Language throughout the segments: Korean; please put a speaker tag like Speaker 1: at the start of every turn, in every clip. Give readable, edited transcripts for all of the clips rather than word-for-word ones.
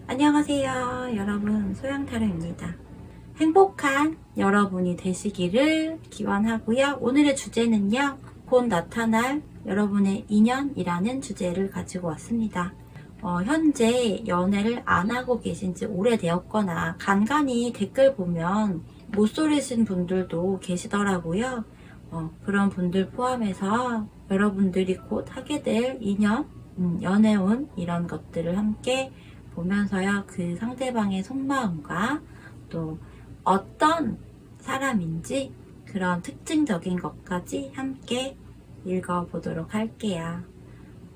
Speaker 1: 안녕하세요 여러분, 소양타로입니다. 행복한 여러분이 되시기를 기원하고요. 오늘의 주제는요, 곧 나타날 여러분의 인연이라는 주제를 가지고 왔습니다. 현재 연애를 안 하고 계신 지 오래되었거나 간간히 댓글 보면 못소리신 분들도 계시더라고요. 그런 분들 포함해서 여러분들이 곧 하게 될 인연, 연애운 이런 것들을 함께 보면서요, 그 상대방의 속마음과 또 어떤 사람인지 그런 특징적인 것까지 함께 읽어보도록 할게요.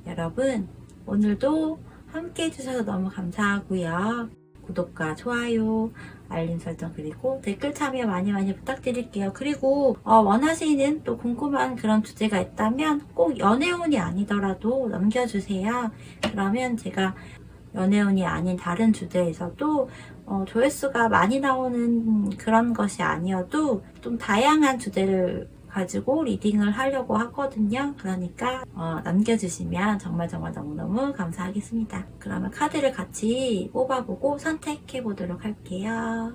Speaker 1: 여러분, 오늘도 함께 해주셔서 너무 감사하고요. 구독과 좋아요, 알림 설정, 그리고 댓글 참여 많이 부탁드릴게요. 그리고 원하시는 또 궁금한 그런 주제가 있다면 꼭 연애운이 아니더라도 남겨주세요. 그러면 제가 연애운이 아닌 다른 주제에서도 조회수가 많이 나오는 그런 것이 아니어도 좀 다양한 주제를 가지고 리딩을 하려고 하거든요. 그러니까 남겨주시면 정말 너무너무 감사하겠습니다. 그러면 카드를 같이 뽑아보고 선택해 보도록 할게요.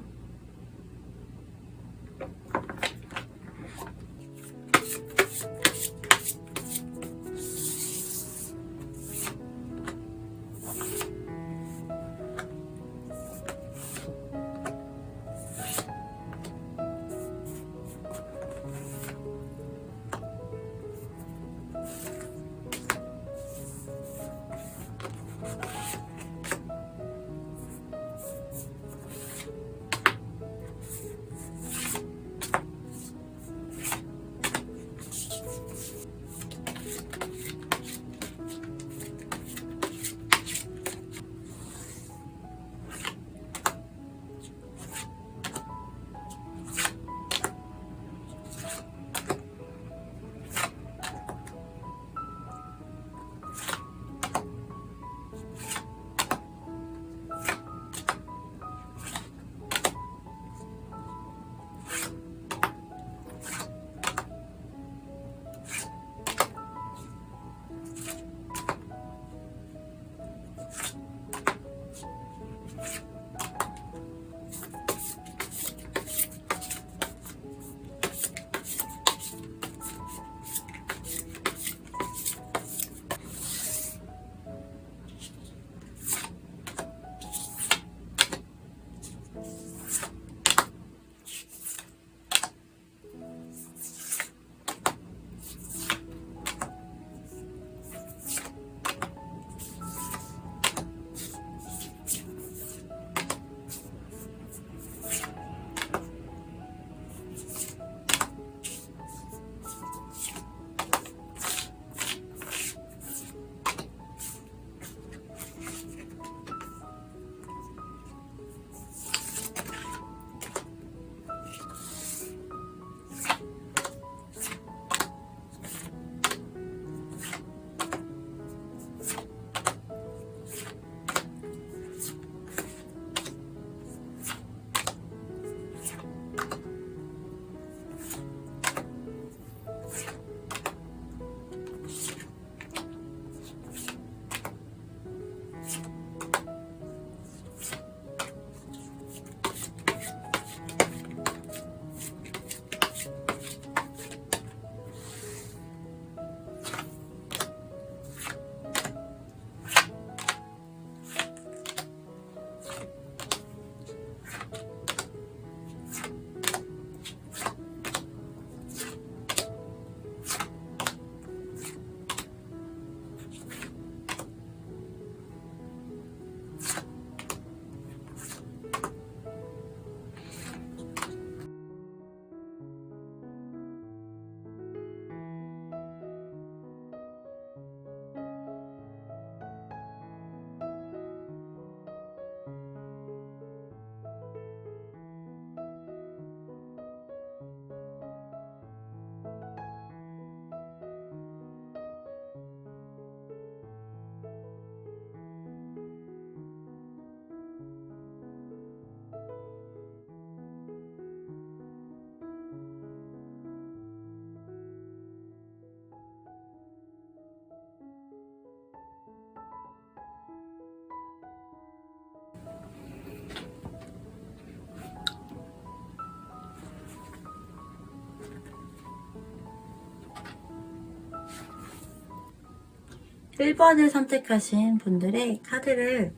Speaker 1: 1번을 선택하신 분들의 카드를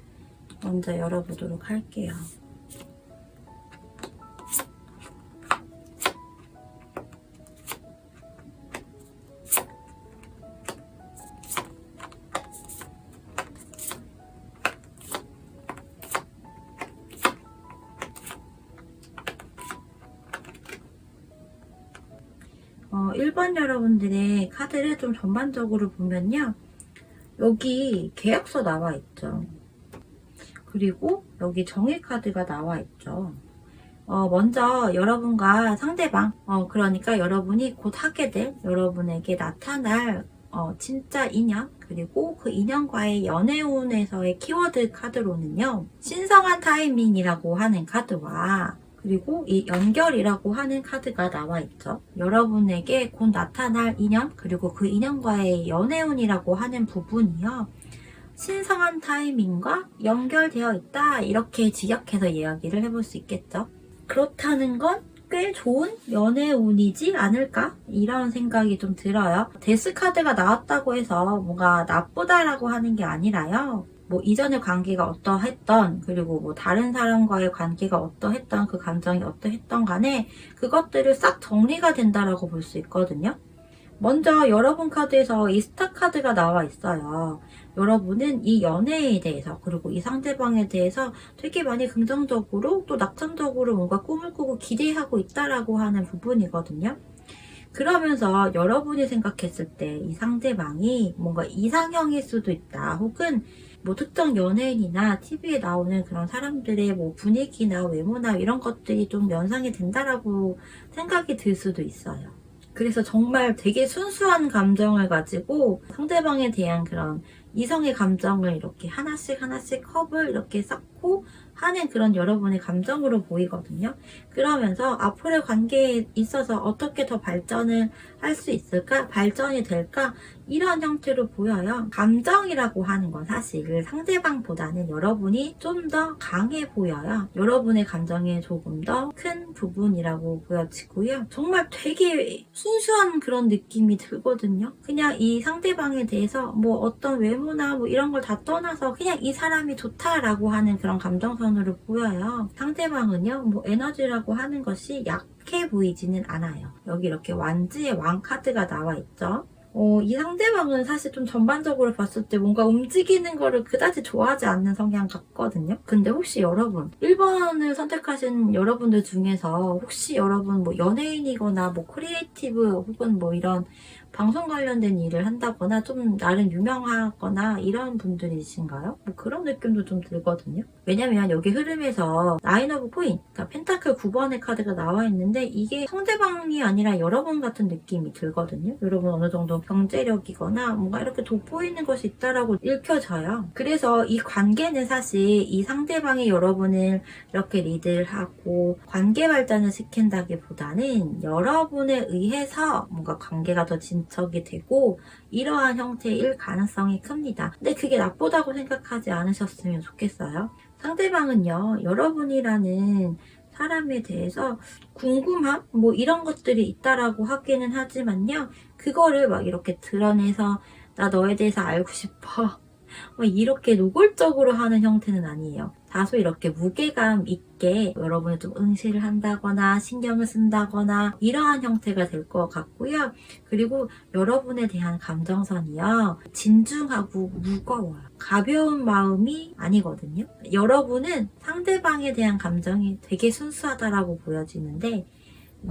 Speaker 1: 먼저 열어보도록 할게요. 어, 1번 여러분들의 카드를 좀 전반적으로 보면요. 여기 계약서 나와 있죠. 그리고 여기 정의 카드가 나와 있죠. 먼저 여러분과 상대방, 그러니까 여러분이 곧 하게 될 여러분에게 나타날 진짜 인연, 그리고 그 인연과의 연애운에서의 키워드 카드로는요, 신성한 타이밍이라고 하는 카드와 그리고 이 연결이라고 하는 카드가 나와 있죠. 여러분에게 곧 나타날 인연, 그리고 그 인연과의 연애운이라고 하는 부분이요, 신성한 타이밍과 연결되어 있다, 이렇게 직역해서 이야기를 해볼 수 있겠죠. 그렇다는 건 꽤 좋은 연애운이지 않을까? 이런 생각이 좀 들어요. 데스 카드가 나왔다고 해서 뭔가 나쁘다라고 하는 게 아니라요. 뭐 이전의 관계가 어떠했던, 그리고 뭐 다른 사람과의 관계가 어떠했던, 그 감정이 어떠했던 간에 그것들을 싹 정리가 된다라고 볼 수 있거든요. 먼저 여러분 카드에서 이 스타 카드가 나와 있어요. 여러분은 이 연애에 대해서, 그리고 이 상대방에 대해서 되게 많이 긍정적으로 또 낙천적으로 뭔가 꿈을 꾸고 기대하고 있다라고 하는 부분이거든요. 그러면서 여러분이 생각했을 때 이 상대방이 뭔가 이상형일 수도 있다, 혹은 뭐 특정 연예인이나 TV에 나오는 그런 사람들의 뭐 분위기나 외모나 이런 것들이 좀 연상이 된다라고 생각이 들 수도 있어요. 그래서 정말 되게 순수한 감정을 가지고 상대방에 대한 그런 이성의 감정을 이렇게 하나씩 컵을 이렇게 쌓고 하는 그런 여러분의 감정으로 보이거든요. 그러면서 앞으로의 관계에 있어서 어떻게 더 발전을 할 수 있을까? 발전이 될까? 이런 형태로 보여요. 감정이라고 하는 건 사실 상대방보다는 여러분이 좀 더 강해 보여요. 여러분의 감정이 조금 더 큰 부분이라고 보여지고요. 정말 되게 순수한 그런 느낌이 들거든요. 그냥 이 상대방에 대해서 뭐 어떤 외모나 뭐 이런 걸 다 떠나서 그냥 이 사람이 좋다라고 하는 그런 감정선으로 보여요. 상대방은요, 뭐 에너지라고 하는 것이 약해 보이지는 않아요. 여기 이렇게 완지의 왕 카드가 나와 있죠. 이 상대방은 사실 좀 전반적으로 봤을 때 뭔가 움직이는 거를 그다지 좋아하지 않는 성향 같거든요. 근데 혹시 여러분 1번을 선택하신 여러분들 중에서 혹시 여러분 뭐 연예인이거나 뭐 크리에이티브 혹은 뭐 이런 방송 관련된 일을 한다거나 좀 나름 유명하거나 이런 분들이신가요? 뭐 그런 느낌도 좀 들거든요. 왜냐면 여기 흐름에서 나인 오브 코인, 그러니까 펜타클 9번의 카드가 나와 있는데 이게 상대방이 아니라 여러분 같은 느낌이 들거든요. 여러분 어느 정도 경제력이거나 뭔가 이렇게 돋보이는 것이 있다라고 읽혀져요. 그래서 이 관계는 사실 이 상대방이 여러분을 이렇게 리드를 하고 관계 발전을 시킨다기보다는 여러분에 의해서 뭔가 관계가 더 진척이 되고 이러한 형태일 가능성이 큽니다. 근데 그게 나쁘다고 생각하지 않으셨으면 좋겠어요. 상대방은요, 여러분이라는 사람에 대해서 궁금함? 뭐 이런 것들이 있다라고 하기는 하지만요, 그거를 막 이렇게 드러내서 나 너에 대해서 알고 싶어 이렇게 노골적으로 하는 형태는 아니에요. 다소 이렇게 무게감 있게 여러분이 좀 응시를 한다거나 신경을 쓴다거나 이러한 형태가 될 것 같고요. 그리고 여러분에 대한 감정선이요, 진중하고 무거워요. 가벼운 마음이 아니거든요. 여러분은 상대방에 대한 감정이 되게 순수하다라고 보여지는데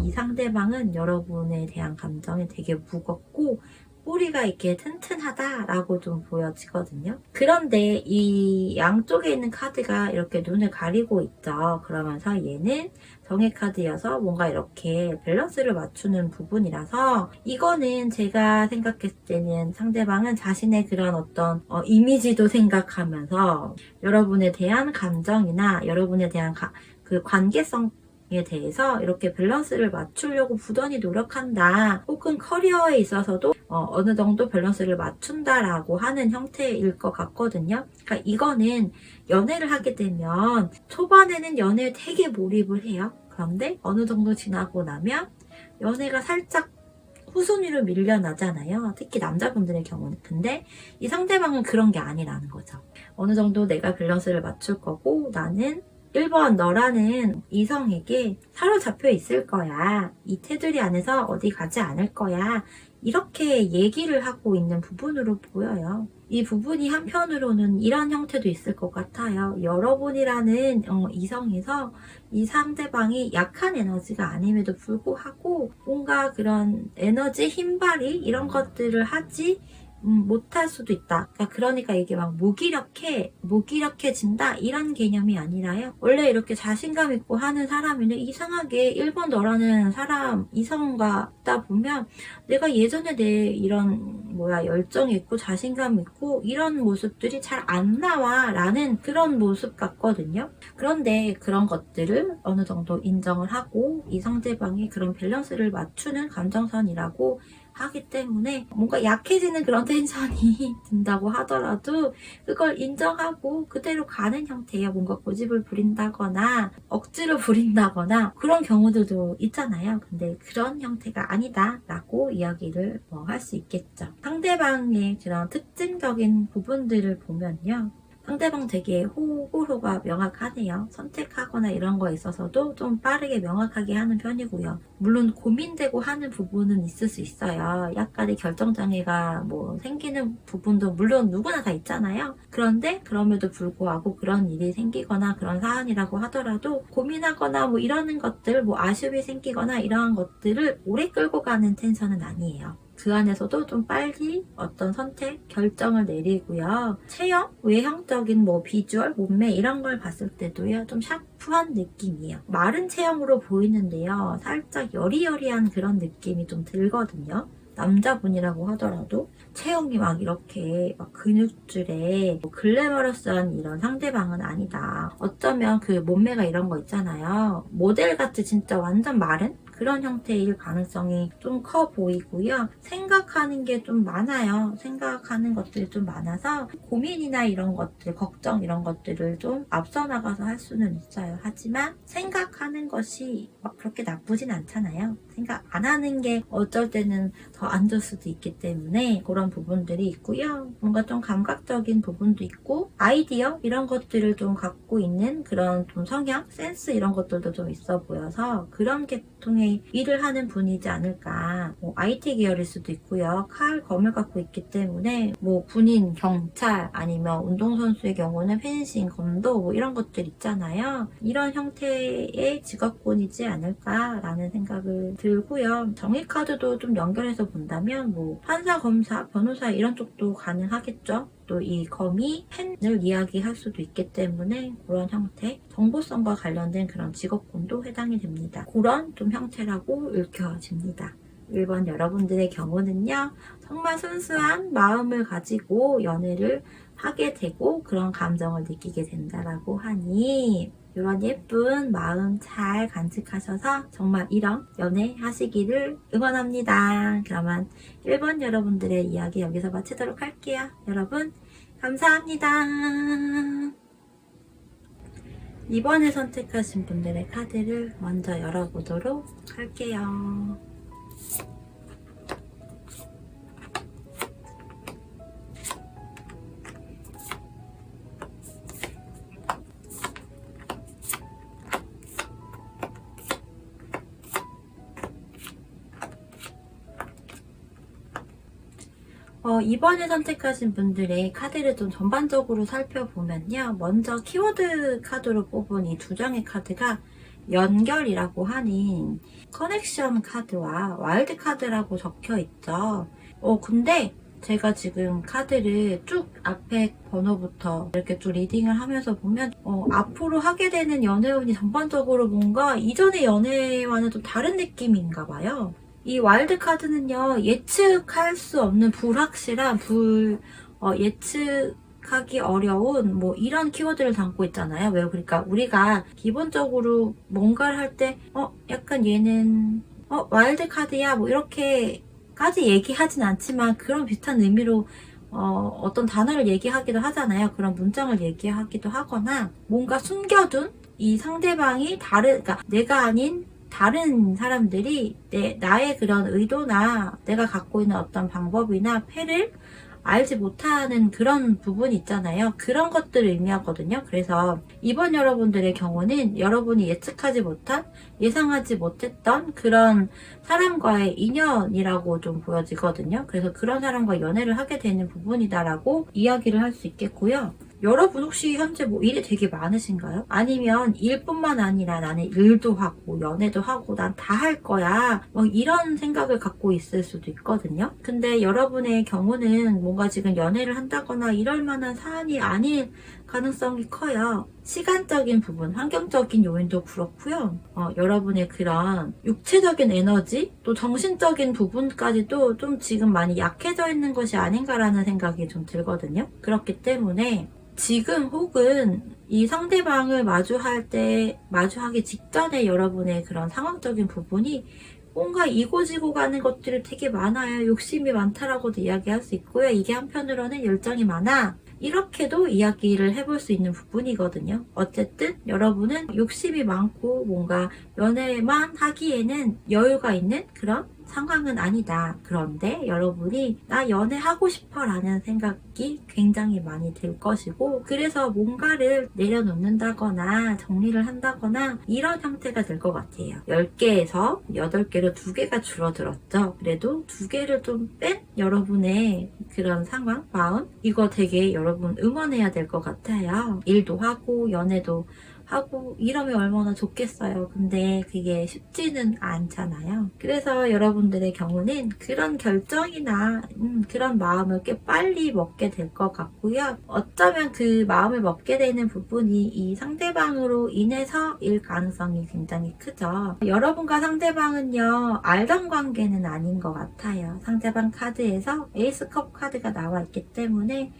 Speaker 1: 이 상대방은 여러분에 대한 감정이 되게 무겁고 뿌리가 이렇게 튼튼하다라고 좀 보여지거든요. 그런데 이 양쪽에 있는 카드가 이렇게 눈을 가리고 있죠. 그러면서 얘는 정의 카드여서 뭔가 이렇게 밸런스를 맞추는 부분이라서 이거는 제가 생각했을 때는 상대방은 자신의 그런 어떤 이미지도 생각하면서 여러분에 대한 감정이나 여러분에 대한 그 관계성 에 대해서 이렇게 밸런스를 맞추려고 부단히 노력한다, 혹은 커리어에 있어서도 어느 정도 밸런스를 맞춘다라고 하는 형태일 것 같거든요. 그러니까 이거는 연애를 하게 되면 초반에는 연애에 되게 몰입을 해요. 그런데 어느 정도 지나고 나면 연애가 살짝 후순위로 밀려나잖아요. 특히 남자분들의 경우는. 근데 이 상대방은 그런 게 아니라는 거죠. 어느 정도 내가 밸런스를 맞출 거고 나는 1번 너라는 이성에게 사로잡혀 있을 거야. 이 테두리 안에서 어디 가지 않을 거야. 이렇게 얘기를 하고 있는 부분으로 보여요. 이 부분이 한편으로는 이런 형태도 있을 것 같아요. 여러분이라는 이성에서 이 상대방이 약한 에너지가 아님에도 불구하고 뭔가 그런 에너지, 힘발이 이런 것들을 하지 못할 수도 있다. 그러니까 이게 막 무기력해진다 이런 개념이 아니라요. 원래 이렇게 자신감 있고 하는 사람이는 이상하게 1번 너라는 사람 이성과 있다 보면 내가 예전에 내 이런 열정 있고 자신감 있고 이런 모습들이 잘 안 나와 라는 그런 모습 같거든요. 그런데 그런 것들을 어느 정도 인정을 하고 이 상대방이 그런 밸런스를 맞추는 감정선이라고 하기 때문에 뭔가 약해지는 그런 텐션이 든다고 하더라도 그걸 인정하고 그대로 가는 형태예요. 뭔가 고집을 부린다거나 억지로 부린다거나 그런 경우들도 있잖아요. 근데 그런 형태가 아니다 라고 이야기를 할 수 있겠죠. 상대방의 그런 특징적인 부분들을 보면요. 상대방 되게 호불호가 명확하네요. 선택하거나 이런 거에 있어서도 좀 빠르게 명확하게 하는 편이고요. 물론 고민되고 하는 부분은 있을 수 있어요. 약간의 결정장애가 생기는 부분도 물론 누구나 다 있잖아요. 그런데 그럼에도 불구하고 그런 일이 생기거나 그런 사안이라고 하더라도 고민하거나 이러는 것들, 아쉬움이 생기거나 이러한 것들을 오래 끌고 가는 텐션은 아니에요. 그 안에서도 좀 빨리 어떤 선택, 결정을 내리고요. 체형, 외형적인 비주얼, 몸매 이런 걸 봤을 때도요. 좀 샤프한 느낌이에요. 마른 체형으로 보이는데요. 살짝 여리여리한 그런 느낌이 좀 들거든요. 남자분이라고 하더라도 체형이 이렇게 근육줄에 글래머러스한 이런 상대방은 아니다. 어쩌면 그 몸매가 이런 거 있잖아요. 모델같이 진짜 완전 마른 그런 형태일 가능성이 좀 커 보이고요. 생각하는 게 좀 많아요. 생각하는 것들이 좀 많아서 고민이나 이런 것들, 걱정 이런 것들을 좀 앞서 나가서 할 수는 있어요. 하지만 생각하는 것이 그렇게 나쁘진 않잖아요. 생각 안 하는 게 어쩔 때는 더 안 좋을 수도 있기 때문에 그런 부분들이 있고요. 뭔가 좀 감각적인 부분도 있고 아이디어 이런 것들을 좀 갖고 있는 그런 좀 성향, 센스 이런 것들도 좀 있어 보여서 그런 계통의 일을 하는 분이지 않을까. IT 계열일 수도 있고요. 칼, 검을 갖고 있기 때문에 군인, 경찰 아니면 운동선수의 경우는 펜싱, 검도 이런 것들 있잖아요. 이런 형태의 직업군이지 않을까라는 생각을 들고요. 정의카드도 좀 연결해서 본다면 판사, 검사, 변호사 이런 쪽도 가능하겠죠. 또 이 검이 펜을 이야기할 수도 있기 때문에 그런 형태, 정보성과 관련된 그런 직업군도 해당이 됩니다. 그런 좀 형태라고 읽혀집니다. 1번 여러분들의 경우는요. 정말 순수한 마음을 가지고 연애를 하게 되고 그런 감정을 느끼게 된다라고 하니 이런 예쁜 마음 잘 간직하셔서 정말 이런 연애 하시기를 응원합니다. 그러면 1번 여러분들의 이야기 여기서 마치도록 할게요. 여러분 감사합니다. 2번에 선택하신 분들의 카드를 먼저 열어보도록 할게요. 이번에 선택하신 분들의 카드를 좀 전반적으로 살펴보면요. 먼저 키워드 카드로 뽑은 이 두 장의 카드가 연결이라고 하는 커넥션 카드와 와일드 카드라고 적혀 있죠. 근데 제가 지금 카드를 쭉 앞에 번호부터 이렇게 쭉 리딩을 하면서 보면 앞으로 하게 되는 연애운이 전반적으로 뭔가 이전의 연애와는 좀 다른 느낌인가 봐요. 이 와일드 카드는요, 예측할 수 없는 불확실한, 예측하기 어려운, 이런 키워드를 담고 있잖아요. 왜요? 그러니까 우리가 기본적으로 뭔가를 할 때, 약간 얘는, 와일드 카드야, 이렇게까지 얘기하진 않지만 그런 비슷한 의미로, 어떤 단어를 얘기하기도 하잖아요. 그런 문장을 얘기하기도 하거나, 뭔가 숨겨둔 이 상대방이 그러니까 내가 아닌 다른 사람들이 나의 그런 의도나 내가 갖고 있는 어떤 방법이나 패를 알지 못하는 그런 부분이 있잖아요. 그런 것들을 의미하거든요. 그래서 이번 여러분들의 경우는 여러분이 예측하지 못한, 예상하지 못했던 그런 사람과의 인연이라고 좀 보여지거든요. 그래서 그런 사람과 연애를 하게 되는 부분이다라고 이야기를 할 수 있겠고요. 여러분 혹시 현재 뭐 일이 되게 많으신가요? 아니면 일뿐만 아니라 나는 일도 하고 연애도 하고 난 다 할 거야, 뭐 이런 생각을 갖고 있을 수도 있거든요. 근데 여러분의 경우는 뭔가 지금 연애를 한다거나 이럴 만한 사안이 아닐 가능성이 커요. 시간적인 부분, 환경적인 요인도 그렇고요. 여러분의 그런 육체적인 에너지, 또 정신적인 부분까지도 좀 지금 많이 약해져 있는 것이 아닌가라는 생각이 좀 들거든요. 그렇기 때문에 지금 혹은 이 상대방을 마주하기 직전에 여러분의 그런 상황적인 부분이 뭔가 이고지고 가는 것들이 되게 많아요. 욕심이 많다라고도 이야기할 수 있고요. 이게 한편으로는 열정이 많아, 이렇게도 이야기를 해볼 수 있는 부분이거든요. 어쨌든 여러분은 욕심이 많고 뭔가 연애만 하기에는 여유가 있는 그런 상황은 아니다. 그런데 여러분이 나 연애하고 싶어 라는 생각이 굉장히 많이 들 것이고, 그래서 뭔가를 내려놓는다거나 정리를 한다거나 이런 형태가 될 것 같아요. 10개에서 8개로 2개가 줄어들었죠. 그래도 2개를 좀 뺀 여러분의 그런 상황, 마음, 이거 되게 여러분 응원해야 될 것 같아요. 일도 하고 연애도 하고 이러면 얼마나 좋겠어요. 근데 그게 쉽지는 않잖아요. 그래서 여러분들의 경우는 그런 결정이나 그런 마음을 꽤 빨리 먹게 될 것 같고요. 어쩌면 그 마음을 먹게 되는 부분이 이 상대방으로 인해서일 가능성이 굉장히 크죠. 여러분과 상대방은요, 알던 관계는 아닌 것 같아요. 상대방 카드에서 에이스컵 카드가 나와 있기 때문에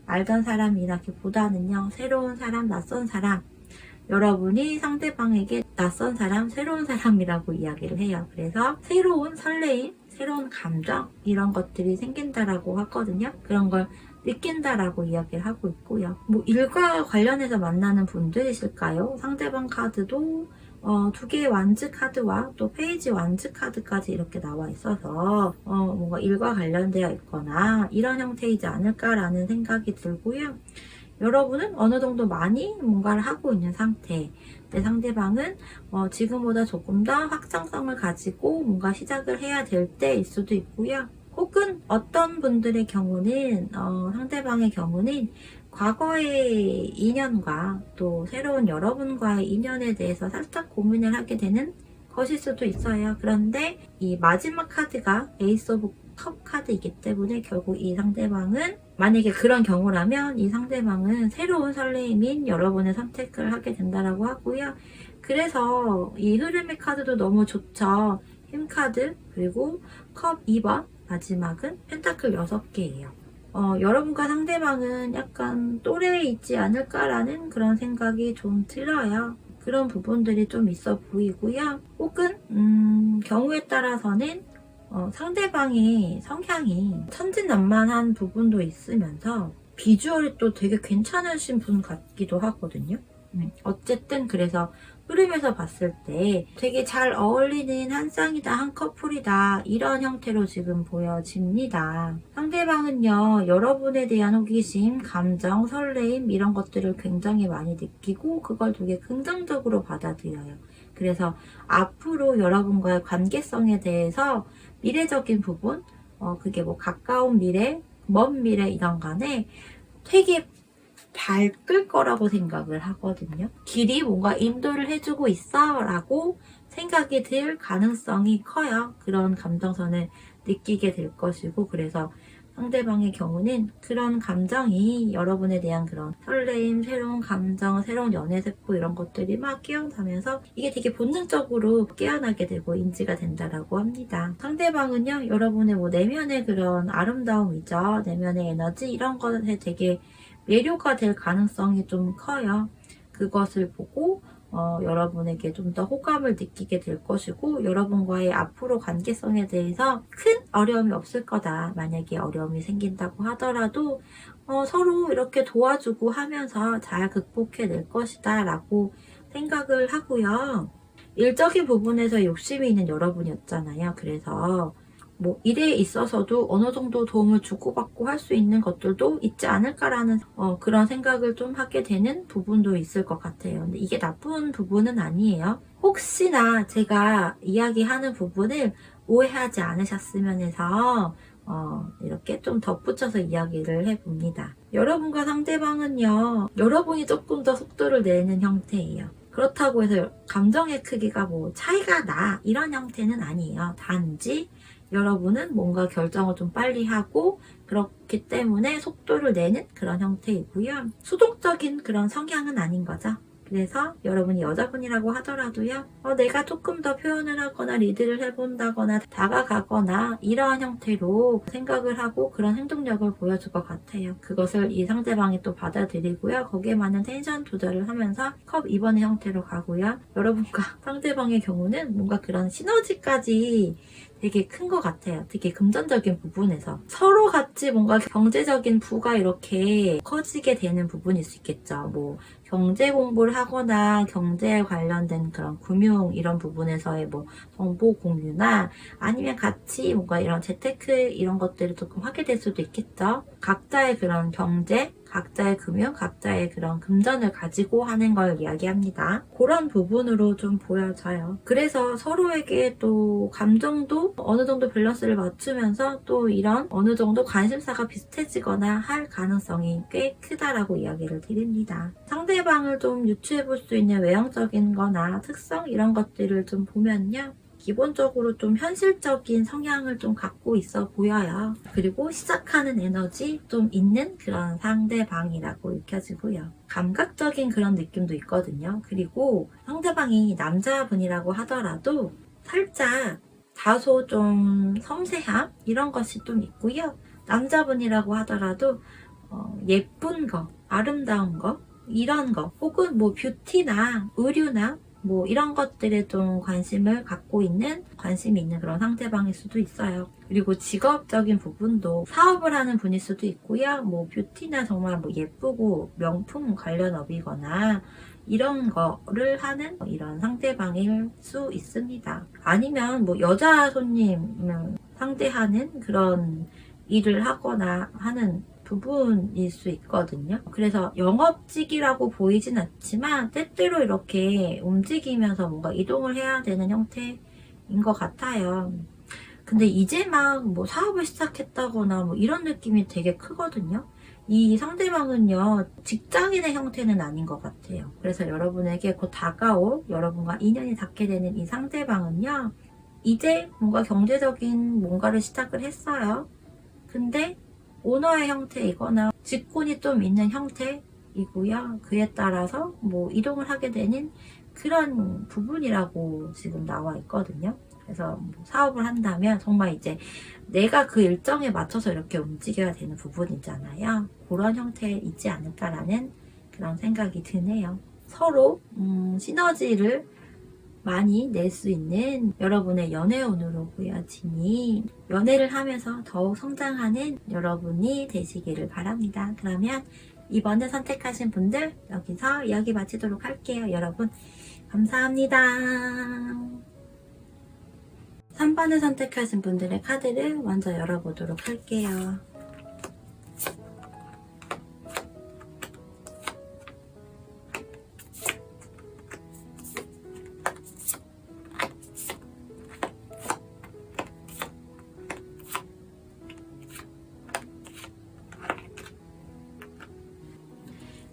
Speaker 1: 알던 사람이라기보다는요, 새로운 사람, 낯선 사람, 여러분이 상대방에게 낯선 사람, 새로운 사람이라고 이야기를 해요. 그래서 새로운 설레임, 새로운 감정, 이런 것들이 생긴다라고 하거든요. 그런 걸 느낀다라고 이야기를 하고 있고요. 뭐 일과 관련해서 만나는 분들이실까요? 상대방 카드도 2개의 완즈 카드와 또 페이지 완즈 카드까지 이렇게 나와 있어서 뭔가 일과 관련되어 있거나 이런 형태이지 않을까라는 생각이 들고요. 여러분은 어느 정도 많이 뭔가를 하고 있는 상태, 내 상대방은 지금보다 조금 더 확장성을 가지고 뭔가 시작을 해야 될 때일 수도 있고요. 혹은 어떤 분들의 경우는 상대방의 경우는 과거의 인연과 또 새로운 여러분과의 인연에 대해서 살짝 고민을 하게 되는 것일 수도 있어요. 그런데 이 마지막 카드가 에이스 오브 컵 카드이기 때문에 결국 이 상대방은, 만약에 그런 경우라면 이 상대방은 새로운 설레임인 여러분의 선택을 하게 된다라고 하고요. 그래서 이 흐름의 카드도 너무 좋죠. 힘 카드, 그리고 컵 2번, 마지막은 펜타클 6개예요. 여러분과 상대방은 약간 또래에 있지 않을까라는 그런 생각이 좀 들어요. 그런 부분들이 좀 있어 보이고요. 혹은 경우에 따라서는 상대방의 성향이 천진난만한 부분도 있으면서 비주얼이 또 되게 괜찮으신 분 같기도 하거든요. 어쨌든 그래서 흐름에서 봤을 때 되게 잘 어울리는 한 쌍이다, 한 커플이다, 이런 형태로 지금 보여집니다. 상대방은요, 여러분에 대한 호기심, 감정, 설레임 이런 것들을 굉장히 많이 느끼고 그걸 되게 긍정적으로 받아들여요. 그래서 앞으로 여러분과의 관계성에 대해서 미래적인 부분, 그게 뭐 가까운 미래, 먼 미래 이런 간에 되게 밝을 거라고 생각을 하거든요. 길이 뭔가 인도를 해주고 있어 라고 생각이 들 가능성이 커요. 그런 감정선을 느끼게 될 것이고, 그래서 상대방의 경우는 그런 감정이 여러분에 대한 그런 설레임, 새로운 감정, 새로운 연애세포 이런 것들이 막 깨어나면서 이게 되게 본능적으로 깨어나게 되고 인지가 된다라고 합니다. 상대방은요, 여러분의 뭐 내면의 그런 아름다움이죠. 내면의 에너지 이런 것에 되게 매료가 될 가능성이 좀 커요. 그것을 보고 여러분에게 좀 더 호감을 느끼게 될 것이고, 여러분과의 앞으로 관계성에 대해서 큰 어려움이 없을 거다. 만약에 어려움이 생긴다고 하더라도 서로 이렇게 도와주고 하면서 잘 극복해낼 것이다 라고 생각을 하고요. 일적인 부분에서 욕심이 있는 여러분이었잖아요. 그래서 뭐 일에 있어서도 어느 정도 도움을 주고받고 할 수 있는 것들도 있지 않을까라는 그런 생각을 좀 하게 되는 부분도 있을 것 같아요. 근데 이게 나쁜 부분은 아니에요. 혹시나 제가 이야기하는 부분을 오해하지 않으셨으면 해서 이렇게 좀 덧붙여서 이야기를 해봅니다. 여러분과 상대방은요, 여러분이 조금 더 속도를 내는 형태예요. 그렇다고 해서 감정의 크기가 뭐 차이가 나 이런 형태는 아니에요. 단지 여러분은 뭔가 결정을 좀 빨리 하고 그렇기 때문에 속도를 내는 그런 형태이고요. 수동적인 그런 성향은 아닌 거죠. 그래서 여러분이 여자분이라고 하더라도요, 내가 조금 더 표현을 하거나 리드를 해본다거나 다가가거나 이러한 형태로 생각을 하고 그런 행동력을 보여줄 것 같아요. 그것을 이 상대방이 또 받아들이고요. 거기에 맞는 텐션 조절을 하면서 컵 2번의 형태로 가고요. 여러분과 상대방의 경우는 뭔가 그런 시너지까지 되게 큰 것 같아요. 되게 금전적인 부분에서 서로 같이 뭔가 경제적인 부가 이렇게 커지게 되는 부분일 수 있겠죠. 뭐 경제 공부를 하거나 경제에 관련된 그런 금융 이런 부분에서의 뭐 정보 공유나 아니면 같이 뭔가 이런 재테크 이런 것들을 조금 하게 될 수도 있겠죠. 각자의 그런 경제, 각자의 금융, 각자의 그런 금전을 가지고 하는 걸 이야기합니다. 그런 부분으로 좀 보여져요. 그래서 서로에게 또 감정도 어느 정도 밸런스를 맞추면서 또 이런 어느 정도 관심사가 비슷해지거나 할 가능성이 꽤 크다라고 이야기를 드립니다. 상대방을 좀 유추해 볼 수 있는 외형적인 거나 특성 이런 것들을 좀 보면요. 기본적으로 좀 현실적인 성향을 좀 갖고 있어 보여요. 그리고 시작하는 에너지 좀 있는 그런 상대방이라고 느껴지고요. 감각적인 그런 느낌도 있거든요. 그리고 상대방이 남자분이라고 하더라도 살짝 다소 좀 섬세함 이런 것이 좀 있고요. 남자분이라고 하더라도 예쁜 거, 아름다운 거 이런 거 혹은 뭐 뷰티나 의류나 뭐 이런 것들에 좀 관심을 갖고 있는 관심이 있는 그런 상대방일 수도 있어요. 그리고 직업적인 부분도 사업을 하는 분일 수도 있고요. 뭐 뷰티나 정말 뭐 예쁘고 명품 관련 업이거나 이런 거를 하는 이런 상대방일 수 있습니다. 아니면 뭐 여자 손님을 상대하는 그런 일을 하거나 하는 부분일 수 있거든요. 그래서 영업직이라고 보이진 않지만 때때로 이렇게 움직이면서 뭔가 이동을 해야 되는 형태인 것 같아요. 근데 이제 막 뭐 사업을 시작했다거나 뭐 이런 느낌이 되게 크거든요. 이 상대방은요, 직장인의 형태는 아닌 것 같아요. 그래서 여러분에게 곧 다가올 여러분과 인연이 닿게 되는 이 상대방은요, 이제 뭔가 경제적인 뭔가를 시작을 했어요. 근데 오너의 형태이거나 직군이 좀 있는 형태이고요. 그에 따라서 뭐 이동을 하게 되는 그런 부분이라고 지금 나와 있거든요. 그래서 뭐 사업을 한다면 정말 이제 내가 그 일정에 맞춰서 이렇게 움직여야 되는 부분이잖아요. 그런 형태이지 않을까라는 그런 생각이 드네요. 서로 시너지를 많이 낼 수 있는 여러분의 연애운으로 보여지니 연애를 하면서 더욱 성장하는 여러분이 되시기를 바랍니다. 그러면 이번에 선택하신 분들 여기서 이야기 마치도록 할게요. 여러분 감사합니다. 3번을 선택하신 분들의 카드를 먼저 열어보도록 할게요.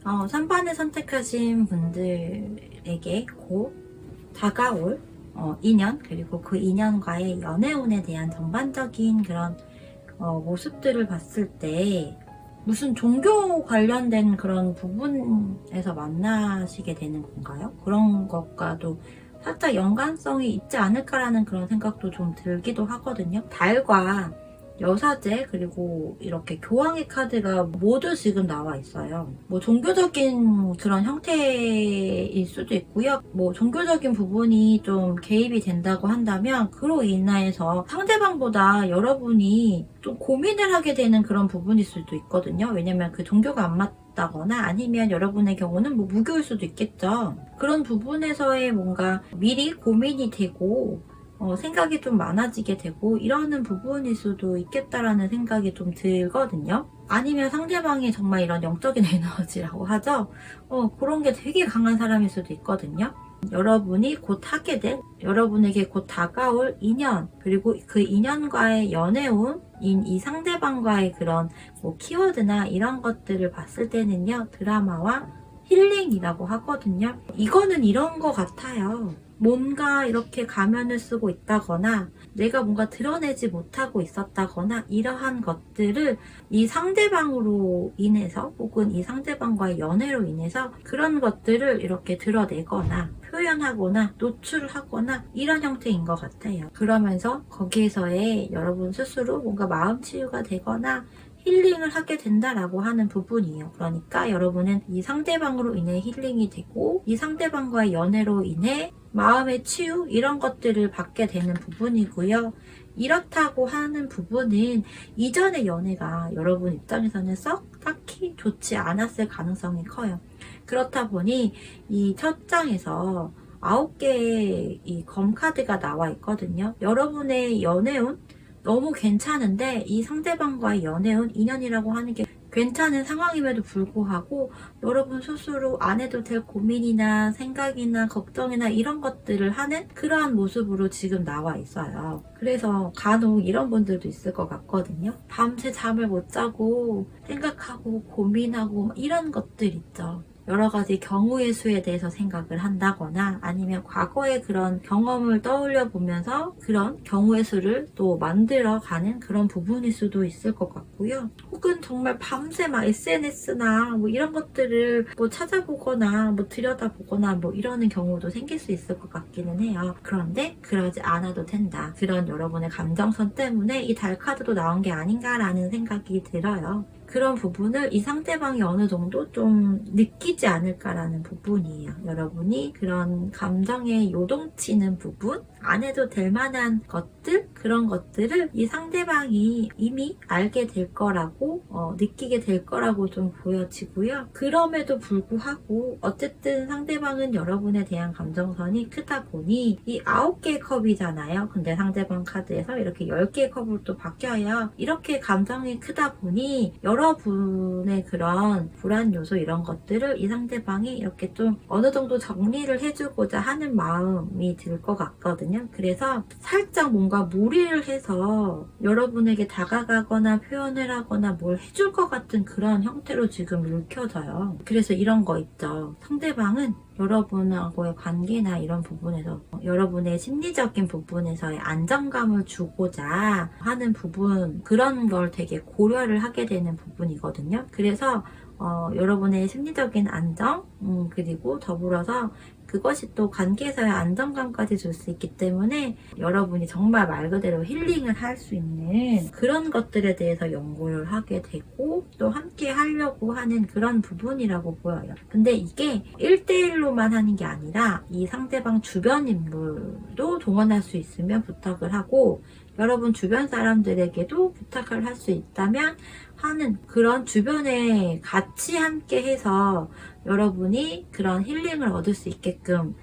Speaker 1: 어, 3번을 선택하신 분들에게 곧 다가올 인연, 그리고 그 인연과의 연애운에 대한 전반적인 그런 모습들을 봤을 때 무슨 종교 관련된 그런 부분에서 만나시게 되는 건가요? 그런 것과도 살짝 연관성이 있지 않을까라는 그런 생각도 좀 들기도 하거든요. 달과 여사제 그리고 이렇게 교황의 카드가 모두 지금 나와 있어요. 뭐 종교적인 그런 형태일 수도 있고요. 뭐 종교적인 부분이 좀 개입이 된다고 한다면 그로 인해서 상대방보다 여러분이 좀 고민을 하게 되는 그런 부분일 수도 있거든요. 왜냐면 그 종교가 안 있다거나 아니면 여러분의 경우는 뭐 무교일 수도 있겠죠. 그런 부분에서의 뭔가 미리 고민이 되고 생각이 좀 많아지게 되고 이러는 부분일 수도 있겠다라는 생각이 좀 들거든요. 아니면 상대방이 정말 이런 영적인 에너지라고 하죠. 그런 게 되게 강한 사람일 수도 있거든요. 여러분이 곧 하게 될, 여러분에게 곧 다가올 인연, 그리고 그 인연과의 연애운, 이 상대방과의 그런 뭐 키워드나 이런 것들을 봤을 때는요, 드라마와 힐링이라고 하거든요. 이거는 이런 거 같아요. 뭔가 이렇게 가면을 쓰고 있다거나 내가 뭔가 드러내지 못하고 있었다거나 이러한 것들을 이 상대방으로 인해서 혹은 이 상대방과의 연애로 인해서 그런 것들을 이렇게 드러내거나 표현하거나 노출하거나 이런 형태인 것 같아요. 그러면서 거기에서의 여러분 스스로 뭔가 마음 치유가 되거나 힐링을 하게 된다라고 하는 부분이에요. 그러니까 여러분은 이 상대방으로 인해 힐링이 되고 이 상대방과의 연애로 인해 마음의 치유 이런 것들을 받게 되는 부분이고요. 이렇다고 하는 부분은 이전의 연애가 여러분 입장에서는 썩 딱히 좋지 않았을 가능성이 커요. 그렇다 보니 이 첫 장에서 9개의 이 검카드가 나와 있거든요. 여러분의 연애운 너무 괜찮은데 이 상대방과의 연애운 인연이라고 하는 게 괜찮은 상황임에도 불구하고 여러분 스스로 안 해도 될 고민이나 생각이나 걱정이나 이런 것들을 하는 그러한 모습으로 지금 나와 있어요. 그래서 간혹 이런 분들도 있을 것 같거든요. 밤새 잠을 못 자고 생각하고 고민하고 이런 것들 있죠. 여러 가지 경우의 수에 대해서 생각을 한다거나 아니면 과거의 그런 경험을 떠올려 보면서 그런 경우의 수를 또 만들어가는 그런 부분일 수도 있을 것 같고요. 혹은 정말 밤새 막 SNS나 뭐 이런 것들을 뭐 찾아보거나 뭐 들여다보거나 뭐 이러는 경우도 생길 수 있을 것 같기는 해요. 그런데 그러지 않아도 된다. 그런 여러분의 감정선 때문에 이 달 카드도 나온 게 아닌가라는 생각이 들어요. 그런 부분을 이 상대방이 어느 정도 좀 느끼지 않을까라는 부분이에요. 여러분이 그런 감정에 요동치는 부분, 안 해도 될 만한 것들, 그런 것들을 이 상대방이 이미 알게 될 거라고 느끼게 될 거라고 좀 보여지고요. 그럼에도 불구하고 어쨌든 상대방은 여러분에 대한 감정선이 크다 보니 이 9개의 컵이잖아요. 근데 상대방 카드에서 이렇게 10개의 컵으로 또 바뀌어요. 이렇게 감정이 크다 보니 여러분의 그런 불안 요소 이런 것들을 이 상대방이 이렇게 좀 어느 정도 정리를 해주고자 하는 마음이 들 것 같거든요. 그래서 살짝 뭔가 무리를 해서 여러분에게 다가가거나 표현을 하거나 뭘 해줄 것 같은 그런 형태로 지금 읽혀져요. 그래서 이런 거 있죠. 상대방은 여러분하고의 관계나 이런 부분에서 여러분의 심리적인 부분에서의 안정감을 주고자 하는 부분, 그런 걸 되게 고려를 하게 되는 부분이거든요. 그래서 여러분의 심리적인 안정, 그리고 더불어서 그것이 또 관계에서의 안정감까지 줄 수 있기 때문에 여러분이 정말 말 그대로 힐링을 할 수 있는 그런 것들에 대해서 연구를 하게 되고 또 함께 하려고 하는 그런 부분이라고 보여요. 근데 이게 1대1로만 하는 게 아니라 이 상대방 주변 인물도 동원할 수 있으면 부탁을 하고 여러분 주변 사람들에게도 부탁을 할 수 있다면 하는 그런 주변에 같이 함께 해서 여러분이 그런 힐링을 얻을 수 있게끔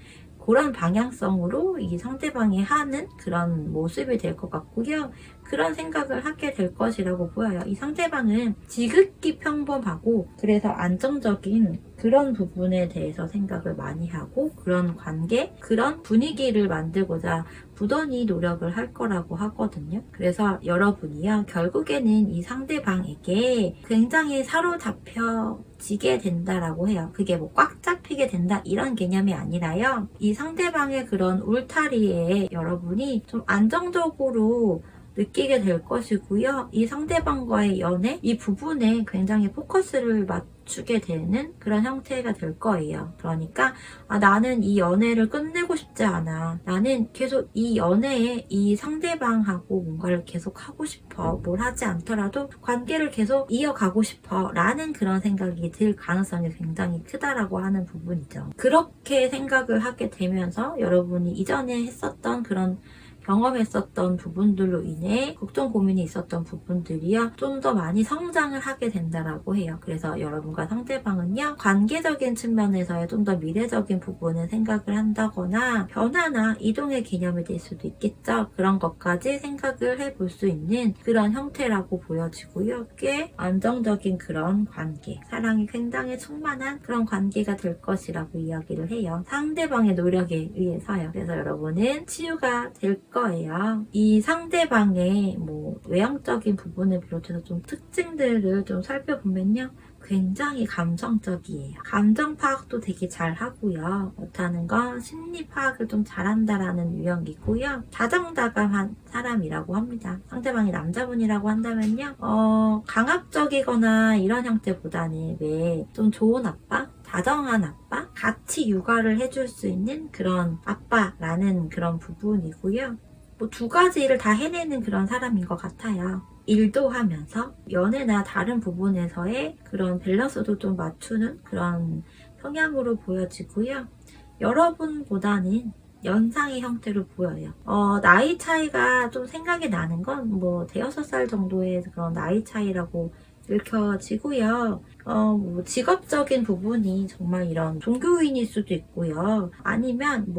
Speaker 1: 그런 방향성으로 이 상대방이 하는 그런 모습이 될 것 같고요. 그런 생각을 하게 될 것이라고 보여요. 이 상대방은 지극히 평범하고 그래서 안정적인 그런 부분에 대해서 생각을 많이 하고 그런 관계, 그런 분위기를 만들고자 부단히 노력을 할 거라고 하거든요. 그래서 여러분이요, 결국에는 이 상대방에게 굉장히 사로잡혀지게 된다라고 해요. 그게 뭐 꽉 잡히게 된다 이런 개념이 아니라요. 이 상대방의 그런 울타리에 여러분이 좀 안정적으로 느끼게 될 것이고요. 이 상대방과의 연애, 이 부분에 굉장히 포커스를 맞추게 되는 그런 형태가 될 거예요. 그러니까 나는 이 연애를 끝내고 싶지 않아. 나는 계속 이 연애에 이 상대방하고 뭔가를 계속 하고 싶어. 뭘 하지 않더라도 관계를 계속 이어가고 싶어. 라는 그런 생각이 들 가능성이 굉장히 크다라고 하는 부분이죠. 그렇게 생각을 하게 되면서 여러분이 이전에 했었던 그런 경험했었던 부분들로 인해 걱정 고민이 있었던 부분들이요 좀 더 많이 성장을 하게 된다라고 해요. 그래서 여러분과 상대방은요 관계적인 측면에서의 좀 더 미래적인 부분을 생각을 한다거나 변화나 이동의 개념이 될 수도 있겠죠. 그런 것까지 생각을 해볼 수 있는 그런 형태라고 보여지고요. 꽤 안정적인 그런 관계, 사랑이 굉장히 충만한 그런 관계가 될 것이라고 이야기를 해요. 상대방의 노력에 의해서요. 그래서 여러분은 치유가 될 거예요. 이 상대방의 외형적인 부분을 비롯해서 좀 특징들을 좀 살펴보면요. 굉장히 감정적이에요. 감정 파악도 되게 잘 하고요. 못하는 건 심리 파악을 좀 잘한다라는 유형이고요. 다정다감한 사람이라고 합니다. 상대방이 남자분이라고 한다면요. 강압적이거나 이런 형태보다는 왜 좀 좋은 아빠? 다정한 아빠? 같이 육아를 해줄 수 있는 그런 아빠라는 그런 부분이고요. 두 가지 일을 다 해내는 그런 사람인 것 같아요. 일도 하면서 연애나 다른 부분에서의 그런 밸런스도 좀 맞추는 그런 성향으로 보여지고요. 여러분보다는 연상의 형태로 보여요. 나이 차이가 좀 생각이 나는 건 대여섯 살 정도의 그런 나이 차이라고 읽혀지고요. 직업적인 부분이 정말 이런 종교인일 수도 있고요. 아니면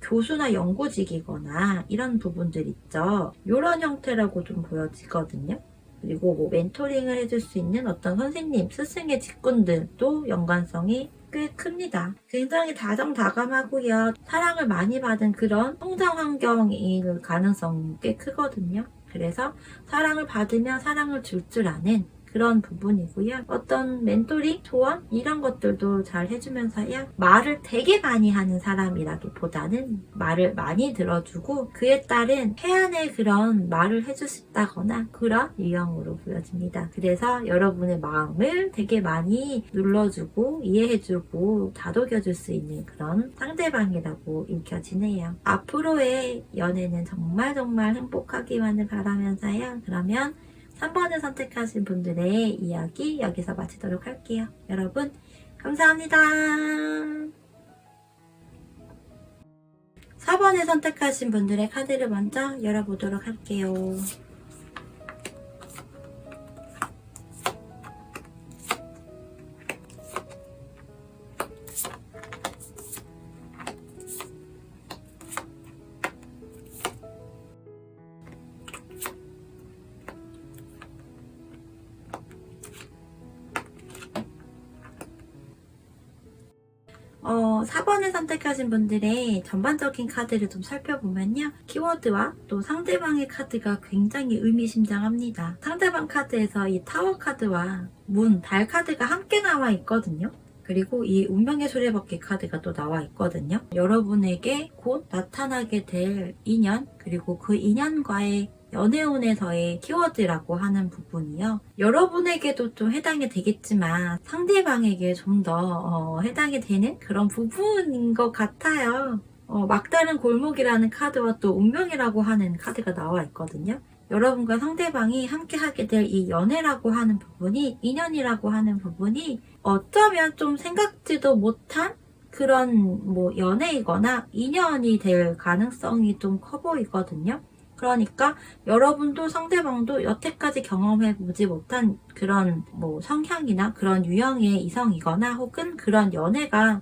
Speaker 1: 교수나 연구직이거나 이런 부분들 있죠. 이런 형태라고 좀 보여지거든요. 그리고 멘토링을 해줄 수 있는 어떤 선생님, 스승의 직군들도 연관성이 꽤 큽니다. 굉장히 다정다감하고요. 사랑을 많이 받은 그런 성장 환경일 가능성이 꽤 크거든요. 그래서 사랑을 받으면 사랑을 줄 줄 아는 그런 부분이고요. 어떤 멘토링, 조언 이런 것들도 잘 해주면서요. 말을 되게 많이 하는 사람이라기보다는 말을 많이 들어주고 그에 따른 해안의 그런 말을 해줄 수 있다거나 그런 유형으로 보여집니다. 그래서 여러분의 마음을 되게 많이 눌러주고 이해해주고 다독여줄 수 있는 그런 상대방이라고 읽혀지네요. 앞으로의 연애는 정말 행복하기만을 바라면서요. 그러면 3번을 선택하신 분들의 이야기 여기서 마치도록 할게요. 여러분 감사합니다. 4번을 선택하신 분들의 카드를 먼저 열어보도록 할게요. 어, 4번을 선택하신 분들의 전반적인 카드를 좀 살펴보면요. 키워드와 또 상대방의 카드가 굉장히 의미심장합니다. 상대방 카드에서 이 타워 카드와 문, 달 카드가 함께 나와 있거든요. 그리고 이 운명의 수레바퀴 카드가 또 나와 있거든요. 여러분에게 곧 나타나게 될 인연, 그리고 그 인연과의 연애운에서의 키워드라고 하는 부분이요. 여러분에게도 좀 해당이 되겠지만 상대방에게 좀 더 해당이 되는 그런 부분인 것 같아요. 막다른 골목이라는 카드와 또 운명이라고 하는 카드가 나와 있거든요. 여러분과 상대방이 함께 하게 될 이 연애라고 하는 부분이, 인연이라고 하는 부분이 어쩌면 좀 생각지도 못한 그런 연애이거나 인연이 될 가능성이 좀 커 보이거든요. 그러니까 여러분도 상대방도 여태까지 경험해보지 못한 그런 성향이나 그런 유형의 이성이거나 혹은 그런 연애가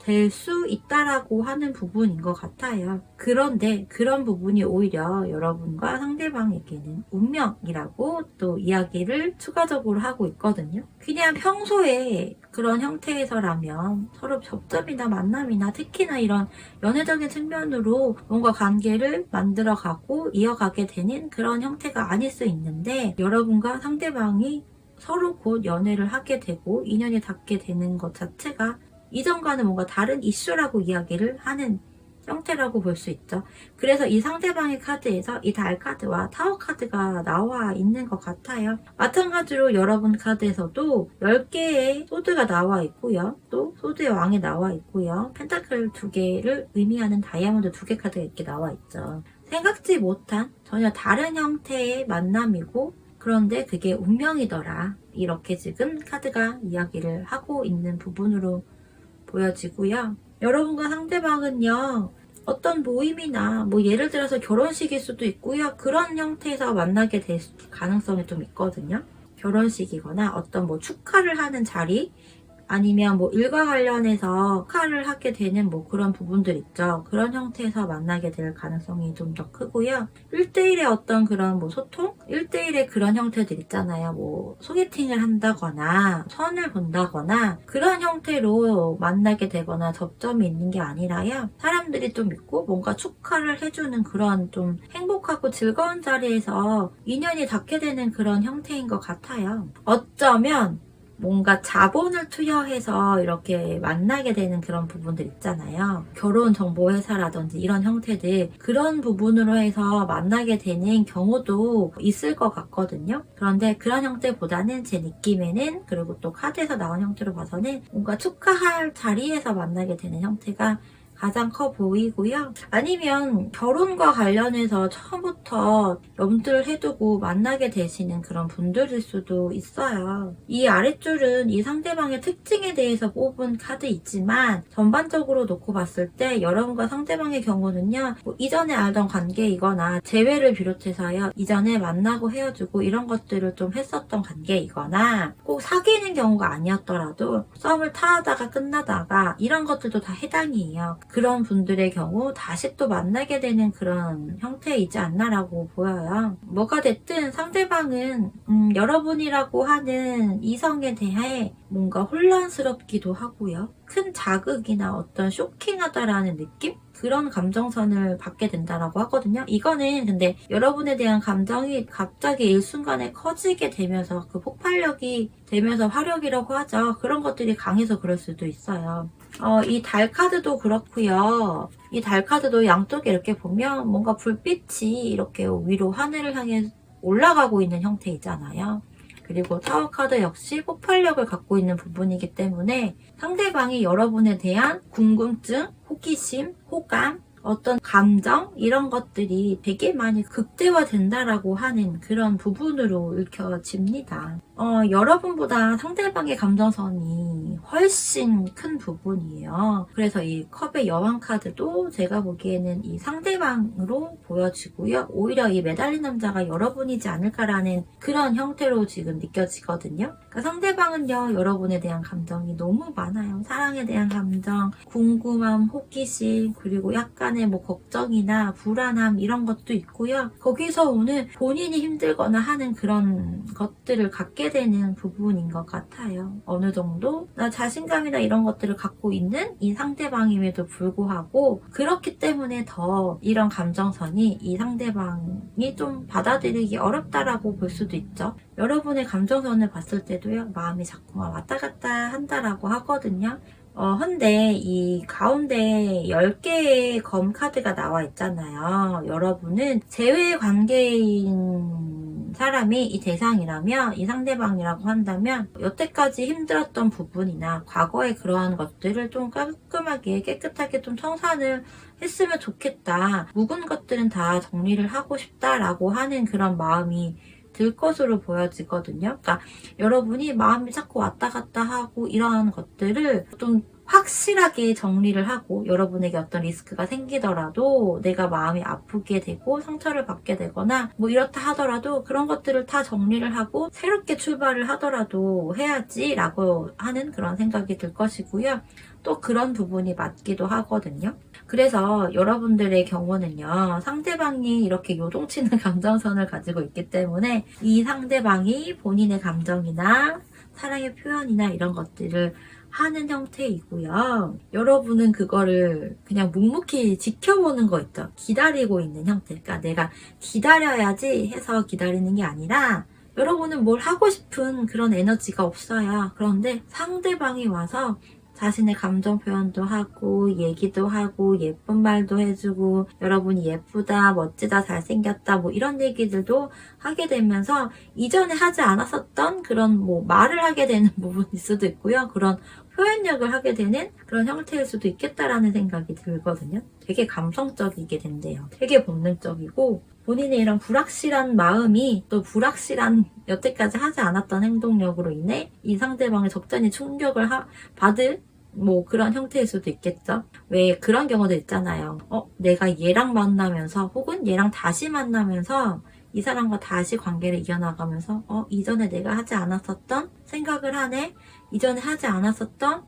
Speaker 1: 될 수 있다라고 하는 부분인 것 같아요. 그런데 그런 부분이 오히려 여러분과 상대방에게는 운명이라고 또 이야기를 추가적으로 하고 있거든요. 그냥 평소에 그런 형태에서라면 서로 접점이나 만남이나 특히나 이런 연애적인 측면으로 뭔가 관계를 만들어가고 이어가게 되는 그런 형태가 아닐 수 있는데, 여러분과 상대방이 서로 곧 연애를 하게 되고 인연이 닿게 되는 것 자체가 이전과는 뭔가 다른 이슈라고 이야기를 하는 형태라고 볼 수 있죠. 그래서 이 상대방의 카드에서 이 달 카드와 타워 카드가 나와 있는 것 같아요. 마찬가지로 여러분 카드에서도 10개의 소드가 나와 있고요. 또 소드의 왕이 나와 있고요. 펜타클 2개를 의미하는 다이아몬드 2개 카드가 이렇게 나와 있죠. 생각지 못한 전혀 다른 형태의 만남이고, 그런데 그게 운명이더라. 이렇게 지금 카드가 이야기를 하고 있는 부분으로 보여지고요. 여러분과 상대방은요, 어떤 모임이나 뭐 예를 들어서 결혼식일 수도 있고요. 그런 형태에서 만나게 될 가능성이 좀 있거든요. 결혼식이거나 어떤 뭐 축하를 하는 자리, 아니면 뭐 일과 관련해서 축하를 하게 되는 뭐 그런 부분들 있죠. 그런 형태에서 만나게 될 가능성이 좀 더 크고요. 1대1의 어떤 그런 뭐 소통? 1대1의 그런 형태들 있잖아요. 뭐 소개팅을 한다거나 선을 본다거나 그런 형태로 만나게 되거나 접점이 있는 게 아니라요. 사람들이 좀 있고 뭔가 축하를 해주는 그런 좀 행복하고 즐거운 자리에서 인연이 닿게 되는 그런 형태인 것 같아요. 어쩌면 뭔가 자본을 투여해서 이렇게 만나게 되는 그런 부분들 있잖아요. 결혼정보회사라든지 이런 형태들, 그런 부분으로 해서 만나게 되는 경우도 있을 것 같거든요. 그런데 그런 형태보다는 제 느낌에는, 그리고 또 카드에서 나온 형태로 봐서는 뭔가 축하할 자리에서 만나게 되는 형태가 가장 커 보이고요. 아니면 결혼과 관련해서 처음부터 염두를 해두고 만나게 되시는 그런 분들일 수도 있어요. 이 아랫줄은 이 상대방의 특징에 대해서 뽑은 카드이지만 전반적으로 놓고 봤을 때 여러분과 상대방의 경우는요, 뭐 이전에 알던 관계이거나 재회를 비롯해서요, 이전에 만나고 헤어지고 이런 것들을 좀 했었던 관계이거나 꼭 사귀는 경우가 아니었더라도 썸을 타다가 끝나다가 이런 것들도 다 해당이에요. 그런 분들의 경우 다시 또 만나게 되는 그런 형태이지 않나라고 보여요. 뭐가 됐든 상대방은 여러분이라고 하는 이성에 대해 뭔가 혼란스럽기도 하고요. 큰 자극이나 어떤 쇼킹하다라는 느낌? 그런 감정선을 받게 된다라고 하거든요. 이거는 근데 여러분에 대한 감정이 갑자기 일순간에 커지게 되면서 그 폭발력이 되면서 화력이라고 하죠. 그런 것들이 강해서 그럴 수도 있어요. 이 달 카드도 그렇고요. 이 달 카드도 양쪽에 이렇게 보면 뭔가 불빛이 이렇게 위로 하늘을 향해 올라가고 있는 형태이잖아요. 그리고 타워 카드 역시 폭발력을 갖고 있는 부분이기 때문에 상대방이 여러분에 대한 궁금증, 호기심, 호감, 어떤 감정 이런 것들이 되게 많이 극대화된다라고 하는 그런 부분으로 읽혀집니다. 여러분보다 상대방의 감정선이 훨씬 큰 부분이에요. 그래서 이 컵의 여왕 카드도 제가 보기에는 이 상대방으로 보여지고요. 오히려 이 매달린 남자가 여러분이지 않을까라는 그런 형태로 지금 느껴지거든요. 그러니까 상대방은요, 여러분에 대한 감정이 너무 많아요. 사랑에 대한 감정, 궁금함, 호기심, 그리고 약간의 뭐 걱정이나 불안함 이런 것도 있고요. 거기서 오는 본인이 힘들거나 하는 그런 것들을 갖게 되는 부분인 것 같아요. 어느 정도 나 자신감이나 이런 것들을 갖고 있는 이 상대방임에도 불구하고 그렇기 때문에 더 이런 감정선이 이 상대방이 좀 받아들이기 어렵다라고 볼 수도 있죠. 여러분의 감정선을 봤을 때도요, 마음이 자꾸만 왔다 갔다 한다라고 하거든요. 근데 이 가운데 10개의 검 카드가 나와 있잖아요. 여러분은 재회 관계인 사람이 이 대상이라면, 이 상대방이라고 한다면 여태까지 힘들었던 부분이나 과거의 그러한 것들을 좀 깔끔하게 깨끗하게 좀 청산을 했으면 좋겠다. 묵은 것들은 다 정리를 하고 싶다라고 하는 그런 마음이 들 것으로 보여지거든요. 그러니까 여러분이 마음이 자꾸 왔다 갔다 하고 이러한 것들을 좀 확실하게 정리를 하고, 여러분에게 어떤 리스크가 생기더라도 내가 마음이 아프게 되고 상처를 받게 되거나 뭐 이렇다 하더라도 그런 것들을 다 정리를 하고 새롭게 출발을 하더라도 해야지 라고 하는 그런 생각이 들 것이고요. 또 그런 부분이 맞기도 하거든요. 그래서 여러분들의 경우는요, 상대방이 이렇게 요동치는 감정선을 가지고 있기 때문에 이 상대방이 본인의 감정이나 사랑의 표현이나 이런 것들을 하는 형태이고요. 여러분은 그거를 그냥 묵묵히 지켜보는 거 있죠. 기다리고 있는 형태. 그러니까 내가 기다려야지 해서 기다리는 게 아니라 여러분은 뭘 하고 싶은 그런 에너지가 없어요. 그런데 상대방이 와서 자신의 감정 표현도 하고 얘기도 하고 예쁜 말도 해주고 여러분이 예쁘다, 멋지다, 잘생겼다 뭐 이런 얘기들도 하게 되면서 이전에 하지 않았었던 그런 뭐 말을 하게 되는 부분일 수도 있고요. 그런 표현력을 하게 되는 그런 형태일 수도 있겠다라는 생각이 들거든요. 되게 감성적이게 된대요. 되게 본능적이고 본인의 이런 불확실한 마음이 또 불확실한 여태까지 하지 않았던 행동력으로 인해 이 상대방의 적잖이 충격을 받을 뭐 그런 형태일 수도 있겠죠. 왜 그런 경우도 있잖아요. 내가 얘랑 만나면서 혹은 얘랑 다시 만나면서 이 사람과 다시 관계를 이어나가면서 이전에 내가 하지 않았었던 생각을 하네, 이전에 하지 않았었던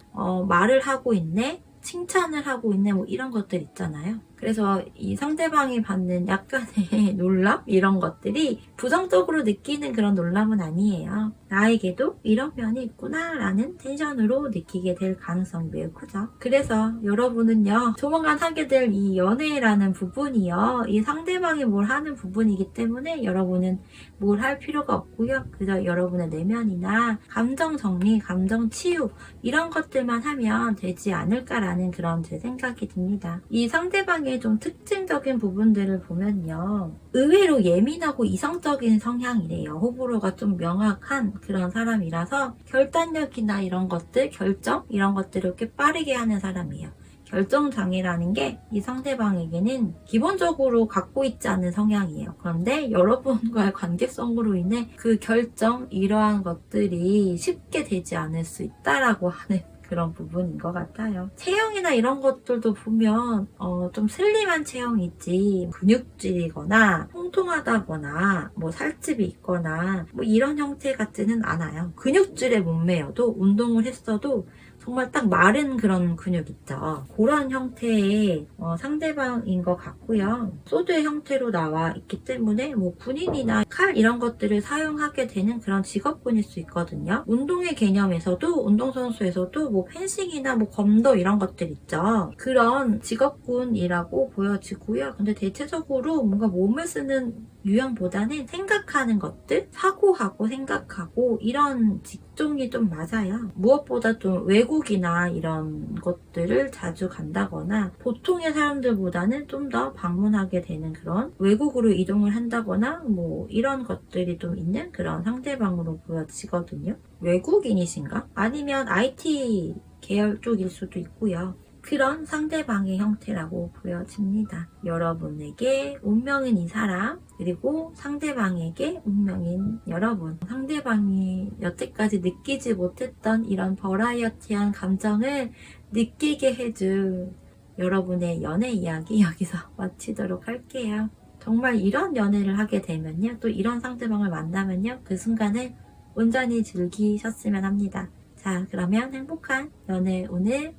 Speaker 1: 말을 하고 있네, 칭찬을 하고 있네, 뭐 이런 것들 있잖아요. 그래서 이 상대방이 받는 약간의 놀람? 이런 것들이 부정적으로 느끼는 그런 놀람은 아니에요. 나에게도 이런 면이 있구나 라는 텐션으로 느끼게 될 가능성이 매우 크죠. 그래서 여러분은요, 조만간 하게 될 이 연애라는 부분이요, 이 상대방이 뭘 하는 부분이기 때문에 여러분은 뭘 할 필요가 없고요. 그저 여러분의 내면이나 감정 정리, 감정 치유 이런 것들만 하면 되지 않을까라는 그런 제 생각이 듭니다. 이 상대방의 좀 특징적인 부분들을 보면요, 의외로 예민하고 이성적인 성향이래요. 호불호가 좀 명확한 그런 사람이라서 결단력이나 이런 것들, 결정 이런 것들을 꽤 빠르게 하는 사람이에요. 결정장애라는 게 이 상대방에게는 기본적으로 갖고 있지 않은 성향이에요. 그런데 여러분과의 관계성으로 인해 그 결정, 이러한 것들이 쉽게 되지 않을 수 있다라고 하는 그런 부분인 것 같아요. 체형이나 이런 것들도 보면 좀 슬림한 체형이지 근육질이거나 통통하다거나 뭐 살집이 있거나 뭐 이런 형태 같지는 않아요. 근육질의 몸매여도 운동을 했어도 정말 딱 마른 그런 근육 있죠. 그런 형태의 상대방인 것 같고요. 소드의 형태로 나와 있기 때문에 뭐 군인이나 칼 이런 것들을 사용하게 되는 그런 직업군일 수 있거든요. 운동의 개념에서도, 운동선수에서도 뭐 펜싱이나 뭐 검도 이런 것들 있죠. 그런 직업군이라고 보여지고요. 근데 대체적으로 뭔가 몸을 쓰는 유형보다는 생각하는 것들, 사고하고 생각하고 이런 직종이 좀 맞아요. 무엇보다 좀 외국이나 이런 것들을 자주 간다거나 보통의 사람들보다는 좀 더 방문하게 되는 그런, 외국으로 이동을 한다거나 뭐 이런 것들이 좀 있는 그런 상대방으로 보여지거든요. 외국인이신가? 아니면 IT 계열 쪽일 수도 있고요. 그런 상대방의 형태라고 보여집니다. 여러분에게 운명인 이 사람, 그리고 상대방에게 운명인 여러분. 상대방이 여태까지 느끼지 못했던 이런 버라이어티한 감정을 느끼게 해줄 여러분의 연애 이야기 여기서 마치도록 할게요. 정말 이런 연애를 하게 되면요, 또 이런 상대방을 만나면요, 그 순간을 온전히 즐기셨으면 합니다. 자, 그러면 행복한 연애 오늘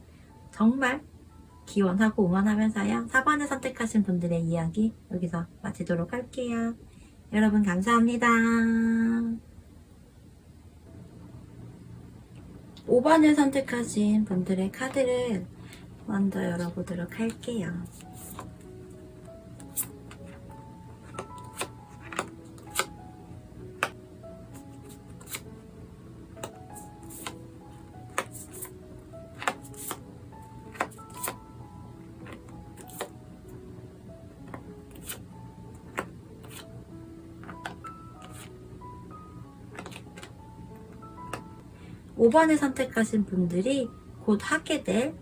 Speaker 1: 정말 기원하고 응원하면서요, 4번을 선택하신 분들의 이야기 여기서 마치도록 할게요. 여러분 감사합니다. 5번을 선택하신 분들의 카드를 먼저 열어보도록 할게요. 5번을 선택하신 분들이 곧 하게 될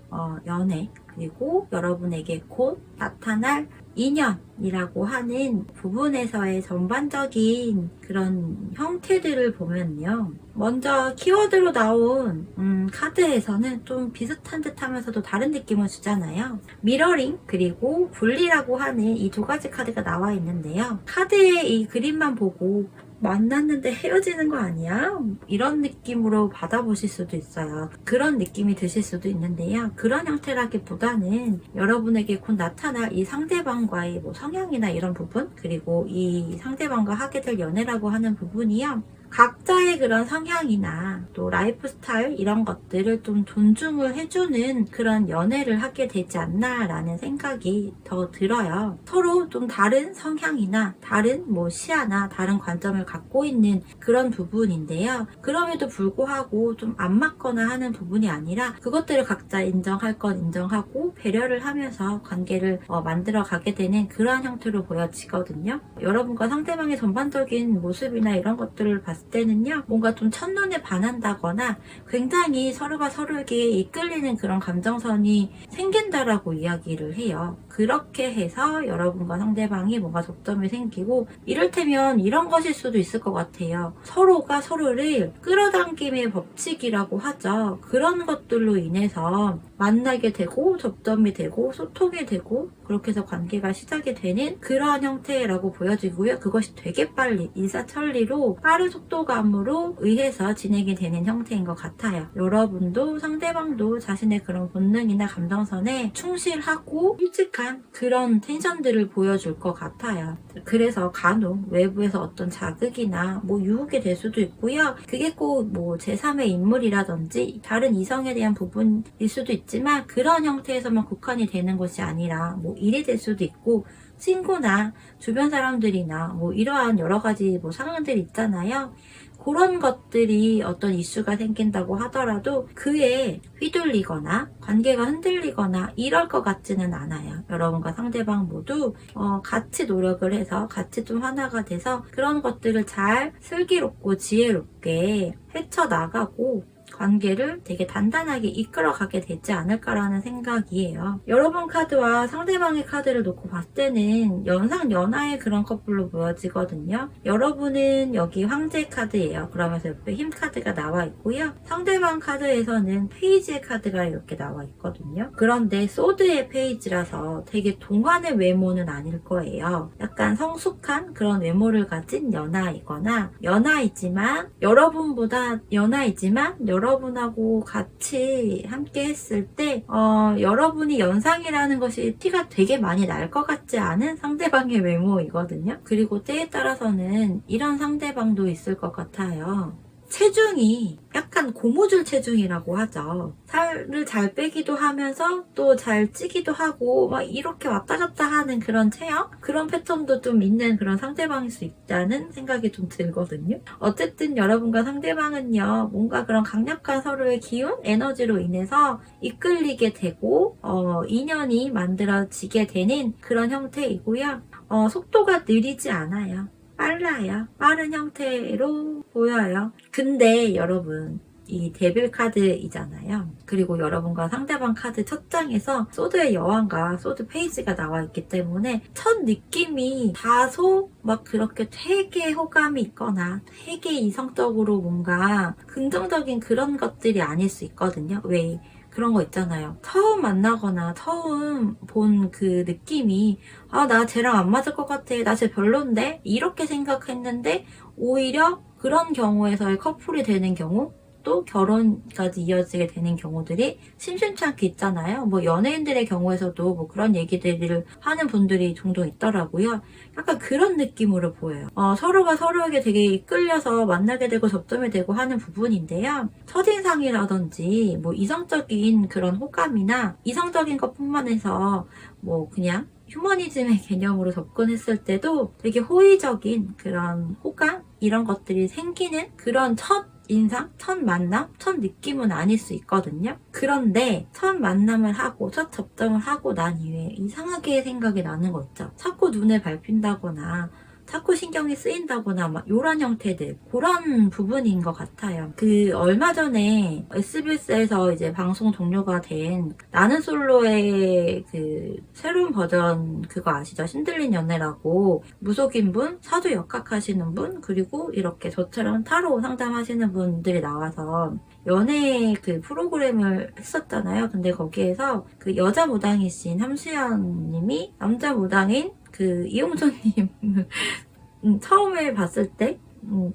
Speaker 1: 연애, 그리고 여러분에게 곧 나타날 인연이라고 하는 부분에서의 전반적인 그런 형태들을 보면요, 먼저 키워드로 나온 카드에서는 좀 비슷한 듯 하면서도 다른 느낌을 주잖아요. 미러링 그리고 분리라고 하는 이 두 가지 카드가 나와 있는데요, 카드의 이 그림만 보고 만났는데 헤어지는 거 아니야? 이런 느낌으로 받아보실 수도 있어요. 그런 느낌이 드실 수도 있는데요, 그런 형태라기보다는 여러분에게 곧 나타날 이 상대방과의 뭐 성향이나 이런 부분, 그리고 이 상대방과 하게 될 연애라고 하는 부분이요, 각자의 그런 성향이나 또 라이프 스타일 이런 것들을 좀 존중을 해주는 그런 연애를 하게 되지 않나 라는 생각이 더 들어요. 서로 좀 다른 성향이나 다른 뭐 시야나 다른 관점을 갖고 있는 그런 부분인데요, 그럼에도 불구하고 좀 안 맞거나 하는 부분이 아니라 그것들을 각자 인정할 건 인정하고 배려를 하면서 관계를 만들어 가게 되는 그러한 형태로 보여지거든요. 여러분과 상대방의 전반적인 모습이나 이런 것들을 봤을 봤을 때는요, 뭔가 좀 첫눈에 반한다거나 굉장히 서로가 서로에게 이끌리는 그런 감정선이 생긴다라고 이야기를 해요. 그렇게 해서 여러분과 상대방이 뭔가 접점이 생기고, 이를테면 이런 것일 수도 있을 것 같아요. 서로가 서로를 끌어당김의 법칙이라고 하죠. 그런 것들로 인해서 만나게 되고 접점이 되고 소통이 되고 그렇게 해서 관계가 시작이 되는 그러한 형태라고 보여지고요. 그것이 되게 빨리 일사천리로 빠른 속도감으로 의해서 진행이 되는 형태인 것 같아요. 여러분도 상대방도 자신의 그런 본능이나 감정선에 충실하고 솔직한 그런 텐션들을 보여줄 것 같아요. 그래서 간혹 외부에서 어떤 자극이나 유혹이 될 수도 있고요. 그게 꼭 제3의 인물이라든지 다른 이성에 대한 부분일 수도 있지만, 그런 형태에서만 국한이 되는 것이 아니라 일이 될 수도 있고, 친구나 주변 사람들이나 이러한 여러 가지 상황들이 있잖아요. 그런 것들이 어떤 이슈가 생긴다고 하더라도 그에 휘둘리거나 관계가 흔들리거나 이럴 것 같지는 않아요. 여러분과 상대방 모두 같이 노력을 해서 같이 좀 하나가 돼서 그런 것들을 잘 슬기롭고 지혜롭게 헤쳐나가고 관계를 되게 단단하게 이끌어가게 되지 않을까라는 생각이에요. 여러분 카드와 상대방의 카드를 놓고 봤을 때는 연상연하의 그런 커플로 보여지거든요. 여러분은 여기 황제 카드예요. 그러면서 옆에 힘 카드가 나와 있고요. 상대방 카드에서는 페이지의 카드가 이렇게 나와 있거든요. 그런데 소드의 페이지라서 되게 동안의 외모는 아닐 거예요. 약간 성숙한 그런 외모를 가진 연하이거나, 연하이지만 여러분보다 연하이지만 여러분하고 같이 함께 했을 때 여러분이 연상이라는 것이 티가 되게 많이 날 것 같지 않은 상대방의 외모이거든요. 그리고 때에 따라서는 이런 상대방도 있을 것 같아요. 체중이 약간 고무줄 체중이라고 하죠. 살을 잘 빼기도 하면서 또 잘 찌기도 하고 이렇게 왔다 갔다 하는 그런 체형? 그런 패턴도 좀 있는 그런 상대방일 수 있다는 생각이 좀 들거든요. 어쨌든 여러분과 상대방은요, 뭔가 그런 강력한 서로의 기운, 에너지로 인해서 이끌리게 되고 인연이 만들어지게 되는 그런 형태이고요. 속도가 느리지 않아요. 빨라요. 빠른 형태로 보여요. 근데 여러분, 이 데빌 카드이잖아요. 그리고 여러분과 상대방 카드 첫 장에서 소드의 여왕과 소드 페이지가 나와 있기 때문에 첫 느낌이 다소 그렇게 되게 호감이 있거나 되게 이성적으로 뭔가 긍정적인 그런 것들이 아닐 수 있거든요. 왜? 그런 거 있잖아요. 처음 만나거나 처음 본 그 느낌이 나 쟤랑 안 맞을 것 같아. 나 쟤 별론데? 이렇게 생각했는데 오히려 그런 경우에서의 커플이 되는 경우, 또 결혼까지 이어지게 되는 경우들이 심심치 않게 있잖아요. 연예인들의 경우에서도 그런 얘기들을 하는 분들이 종종 있더라고요. 약간 그런 느낌으로 보여요. 서로가 서로에게 되게 이끌려서 만나게 되고 접점이 되고 하는 부분인데요. 첫인상이라든지 이성적인 그런 호감이나 이성적인 것뿐만 해서 그냥 휴머니즘의 개념으로 접근했을 때도 되게 호의적인 그런 호감? 이런 것들이 생기는 그런 첫 인상, 첫 만남, 첫 느낌은 아닐 수 있거든요. 그런데 첫 만남을 하고 첫 접점을 하고 난 이후에 이상하게 생각이 나는 거 있죠. 자꾸 눈에 밟힌다거나 자꾸 신경이 쓰인다거나 이런 형태들, 그런 부분인 것 같아요. 얼마 전에 SBS에서 이제 방송 종료가 된 나는 솔로의 새로운 버전 그거 아시죠? 신들린 연애라고 무속인 분, 사주 역학하시는 분, 그리고 이렇게 저처럼 타로 상담하시는 분들이 나와서 연애 프로그램을 했었잖아요. 근데 거기에서 여자 무당이신 함수연 님이 남자 무당인 이용조님 처음에 봤을 때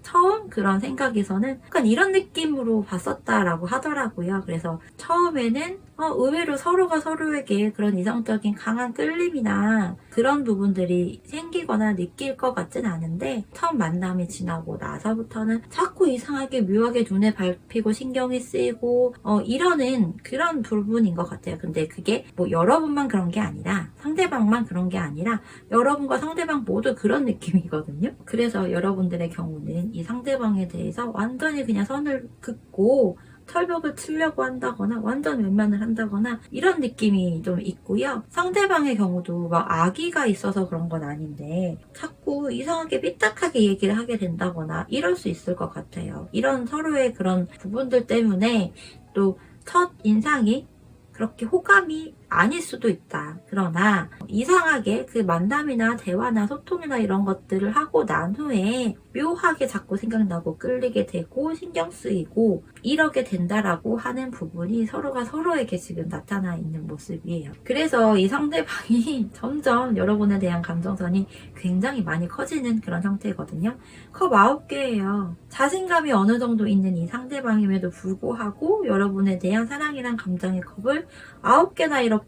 Speaker 1: 처음 그런 생각에서는 약간 이런 느낌으로 봤었다라고 하더라고요. 그래서 처음에는 의외로 서로가 서로에게 그런 이성적인 강한 끌림이나 그런 부분들이 생기거나 느낄 것 같진 않은데, 처음 만남이 지나고 나서부터는 자꾸 이상하게 묘하게 눈에 밟히고 신경이 쓰이고 이러는 그런 부분인 것 같아요. 근데 그게 여러분만 그런 게 아니라 상대방만 그런 게 아니라 여러분과 상대방 모두 그런 느낌이거든요. 그래서 여러분들의 경우는 이 상대방에 대해서 완전히 그냥 선을 긋고 철벽을 치려고 한다거나 완전 외면을 한다거나 이런 느낌이 좀 있고요. 상대방의 경우도 막 악의가 있어서 그런 건 아닌데 자꾸 이상하게 삐딱하게 얘기를 하게 된다거나 이럴 수 있을 것 같아요. 이런 서로의 그런 부분들 때문에 또 첫 인상이 그렇게 호감이 아닐 수도 있다. 그러나 이상하게 그 만남이나 대화나 소통이나 이런 것들을 하고 난 후에 묘하게 자꾸 생각나고 끌리게 되고 신경 쓰이고 이러게 된다라고 하는 부분이 서로가 서로에게 지금 나타나 있는 모습이에요. 그래서 이 상대방이 점점 여러분에 대한 감정선이 굉장히 많이 커지는 그런 형태거든요. 컵 9개예요. 자신감이 어느 정도 있는 이 상대방임에도 불구하고 여러분에 대한 사랑이란 감정의 컵을 9개나 이렇게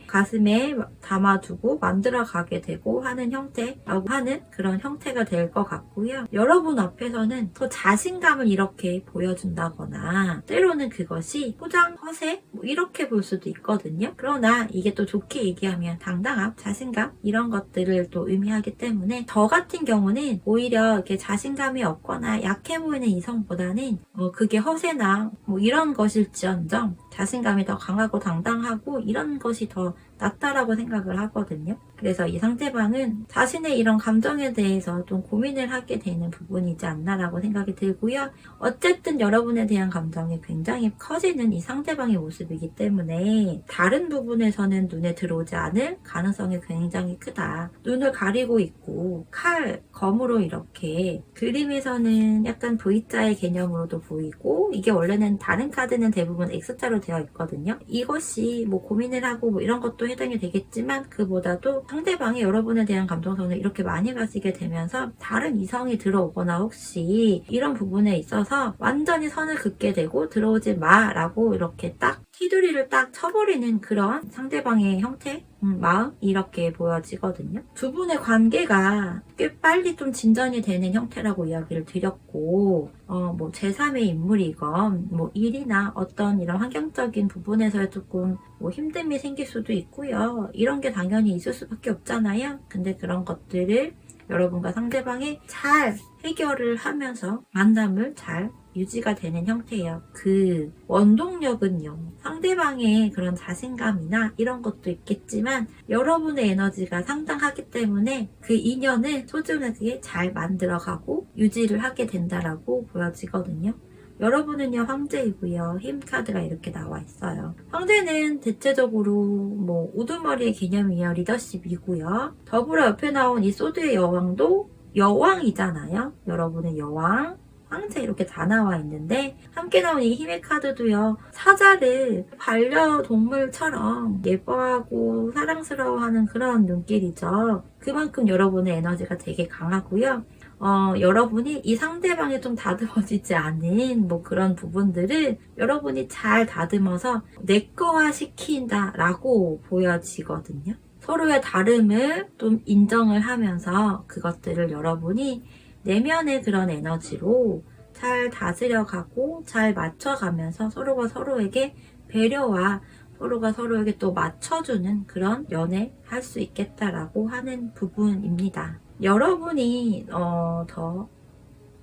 Speaker 1: 가슴에 담아두고 만들어가게 되고 하는 형태라고 하는 그런 형태가 될 것 같고요. 여러분 앞에서는 더 자신감을 이렇게 보여준다거나 때로는 그것이 포장, 허세 뭐 이렇게 볼 수도 있거든요. 그러나 이게 또 좋게 얘기하면 당당함, 자신감 이런 것들을 또 의미하기 때문에 저 같은 경우는 오히려 이렇게 자신감이 없거나 약해 보이는 이성보다는 그게 허세나 뭐 이런 것일지언정 자신감이 더 강하고 당당하고 이런 것이 더 낫다라고 생각을 하거든요. 그래서 이 상대방은 자신의 이런 감정에 대해서 좀 고민을 하게 되는 부분이지 않나라고 생각이 들고요. 어쨌든 여러분에 대한 감정이 굉장히 커지는 이 상대방의 모습이기 때문에 다른 부분에서는 눈에 들어오지 않을 가능성이 굉장히 크다. 눈을 가리고 있고 칼, 검으로 이렇게 그림에서는 약간 V자의 개념으로도 보이고 이게 원래는 다른 카드는 대부분 X자로 되어 있거든요. 이것이 뭐 고민을 하고 뭐 이런 것도 해당이 되겠지만 그보다도 상대방이 여러분에 대한 감정선을 이렇게 많이 가지게 되면서 다른 이성이 들어오거나 혹시 이런 부분에 있어서 완전히 선을 긋게 되고 들어오지 마 라고 이렇게 딱 테두리를 딱 쳐버리는 그런 상대방의 형태? 마음? 이렇게 보여지거든요. 두 분의 관계가 꽤 빨리 좀 진전이 되는 형태라고 이야기를 드렸고 뭐 제3의 인물이건 뭐 일이나 어떤 이런 환경적인 부분에서 조금 뭐 힘듦이 생길 수도 있고요. 이런 게 당연히 있을 수밖에 없잖아요. 근데 그런 것들을 여러분과 상대방이 잘 해결을 하면서 만남을 잘 유지가 되는 형태예요. 그 원동력은요. 상대방의 그런 자신감이나 이런 것도 있겠지만 여러분의 에너지가 상당하기 때문에 그 인연을 소중하게 잘 만들어가고 유지를 하게 된다라고 보여지거든요. 여러분은요 황제이고요. 힘 카드가 이렇게 나와 있어요. 황제는 대체적으로 뭐 우두머리의 개념이에요. 리더십이고요. 더불어 옆에 나온 이 소드의 여왕도 여왕이잖아요. 여러분은 여왕, 황제 이렇게 다 나와 있는데 함께 나온 이 힘의 카드도요. 사자를 반려동물처럼 예뻐하고 사랑스러워하는 그런 눈길이죠. 그만큼 여러분의 에너지가 되게 강하고요. 여러분이 이 상대방이 좀 다듬어지지 않은 뭐 그런 부분들을 여러분이 잘 다듬어서 내꺼화 시킨다라고 보여지거든요. 서로의 다름을 좀 인정을 하면서 그것들을 여러분이 내면의 그런 에너지로 잘 다스려가고 잘 맞춰가면서 서로가 서로에게 배려와 서로가 서로에게 또 맞춰주는 그런 연애할 수 있겠다라고 하는 부분입니다. 여러분이 더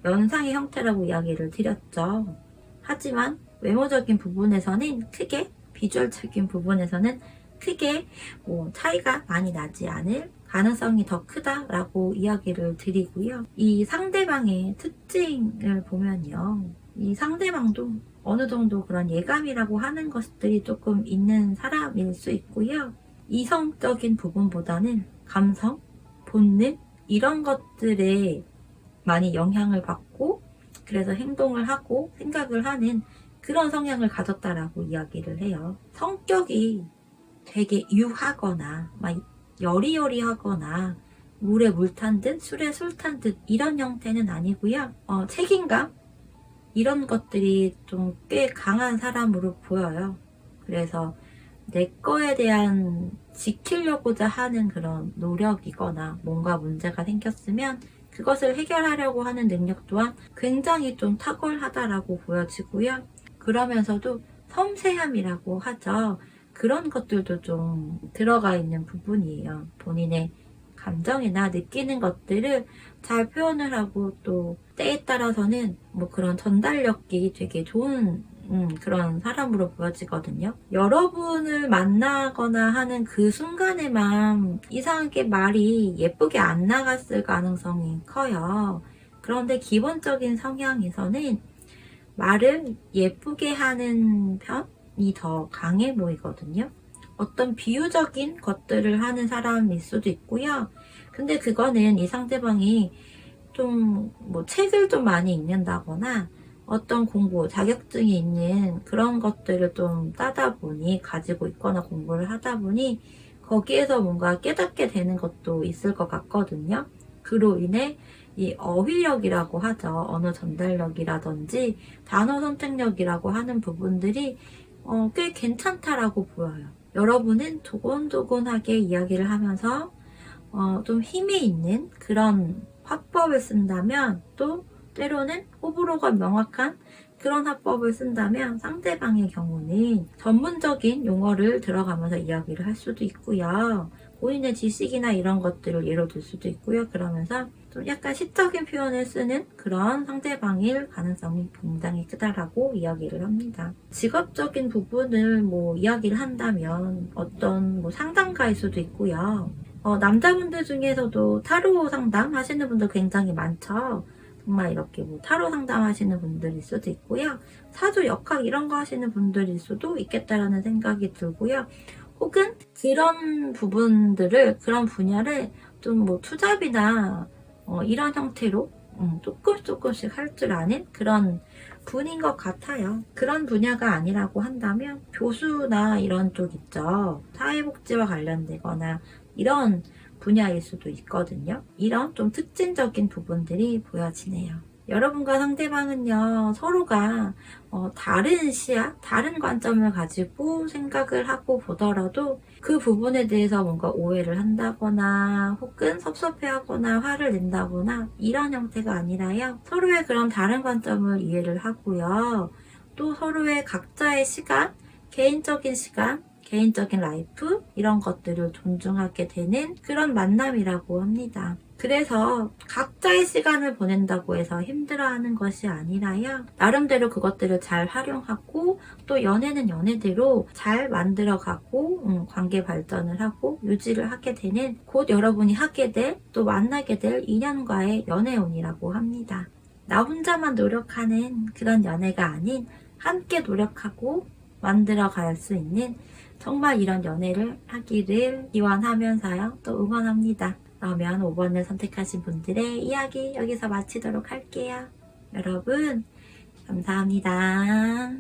Speaker 1: 연상의 형태라고 이야기를 드렸죠. 하지만 외모적인 부분에서는 크게 비주얼적인 부분에서는 크게 뭐 차이가 많이 나지 않을 가능성이 더 크다라고 이야기를 드리고요. 이 상대방의 특징을 보면요. 이 상대방도 어느 정도 그런 예감이라고 하는 것들이 조금 있는 사람일 수 있고요. 이성적인 부분보다는 감성, 본능 이런 것들에 많이 영향을 받고 그래서 행동을 하고 생각을 하는 그런 성향을 가졌다라고 이야기를 해요. 성격이 되게 유하거나 막 여리여리하거나 물에 물 탄 듯 술에 술 탄 듯 이런 형태는 아니고요. 책임감 이런 것들이 좀 꽤 강한 사람으로 보여요. 그래서 내 거에 대한 지키려고자 하는 그런 노력이거나 뭔가 문제가 생겼으면 그것을 해결하려고 하는 능력 또한 굉장히 좀 탁월하다라고 보여지고요. 그러면서도 섬세함이라고 하죠. 그런 것들도 좀 들어가 있는 부분이에요. 본인의 감정이나 느끼는 것들을 잘 표현을 하고 또 때에 따라서는 뭐 그런 전달력이 되게 좋은 그런 사람으로 보여지거든요. 여러분을 만나거나 하는 그 순간에만 이상하게 말이 예쁘게 안 나갔을 가능성이 커요. 그런데 기본적인 성향에서는 말을 예쁘게 하는 편이 더 강해 보이거든요. 어떤 비유적인 것들을 하는 사람일 수도 있고요. 근데 그거는 이 상대방이 좀 뭐 책을 좀 많이 읽는다거나 어떤 공부, 자격증이 있는 그런 것들을 좀 따다 보니, 가지고 있거나 공부를 하다 보니 거기에서 뭔가 깨닫게 되는 것도 있을 것 같거든요. 그로 인해 이 어휘력이라고 하죠. 언어 전달력이라든지 단어 선택력이라고 하는 부분들이 꽤 괜찮다라고 보여요. 여러분은 조곤조곤하게 이야기를 하면서 좀 힘이 있는 그런 화법을 쓴다면, 또 때로는 호불호가 명확한 그런 화법을 쓴다면 상대방의 경우는 전문적인 용어를 들어가면서 이야기를 할 수도 있고요. 본인의 지식이나 이런 것들을 예로 들 수도 있고요. 그러면서 좀 약간 시적인 표현을 쓰는 그런 상대방일 가능성이 굉장히 크다라고 이야기를 합니다. 직업적인 부분을 이야기를 한다면 어떤 상담가일 수도 있고요. 남자분들 중에서도 타로 상담 하시는 분들 굉장히 많죠. 정말 이렇게 타로 상담 하시는 분들일 수도 있고요. 사주 역학 이런 거 하시는 분들일 수도 있겠다라는 생각이 들고요. 혹은 그런 부분들을, 그런 분야를 좀 투잡이나 이런 형태로 조금씩 할 줄 아는 그런 분인 것 같아요. 그런 분야가 아니라고 한다면 교수나 이런 쪽 있죠. 사회복지와 관련되거나 이런 분야일 수도 있거든요. 이런 좀 특징적인 부분들이 보여지네요. 여러분과 상대방은요, 서로가 다른 시야, 다른 관점을 가지고 생각을 하고 보더라도 그 부분에 대해서 뭔가 오해를 한다거나 혹은 섭섭해하거나 화를 낸다거나 이런 형태가 아니라요, 서로의 그런 다른 관점을 이해를 하고요, 또 서로의 각자의 시간, 개인적인 시간, 개인적인 라이프 이런 것들을 존중하게 되는 그런 만남이라고 합니다. 그래서 각자의 시간을 보낸다고 해서 힘들어하는 것이 아니라요, 나름대로 그것들을 잘 활용하고 또 연애는 연애대로 잘 만들어가고 관계 발전을 하고 유지를 하게 되는, 곧 여러분이 하게 될, 또 만나게 될 인연과의 연애운이라고 합니다. 나 혼자만 노력하는 그런 연애가 아닌 함께 노력하고 만들어갈 수 있는 정말 이런 연애를 하기를 기원하면서요, 또 응원합니다. 그러면 5번을 선택하신 분들의 이야기 여기서 마치도록 할게요. 여러분, 감사합니다.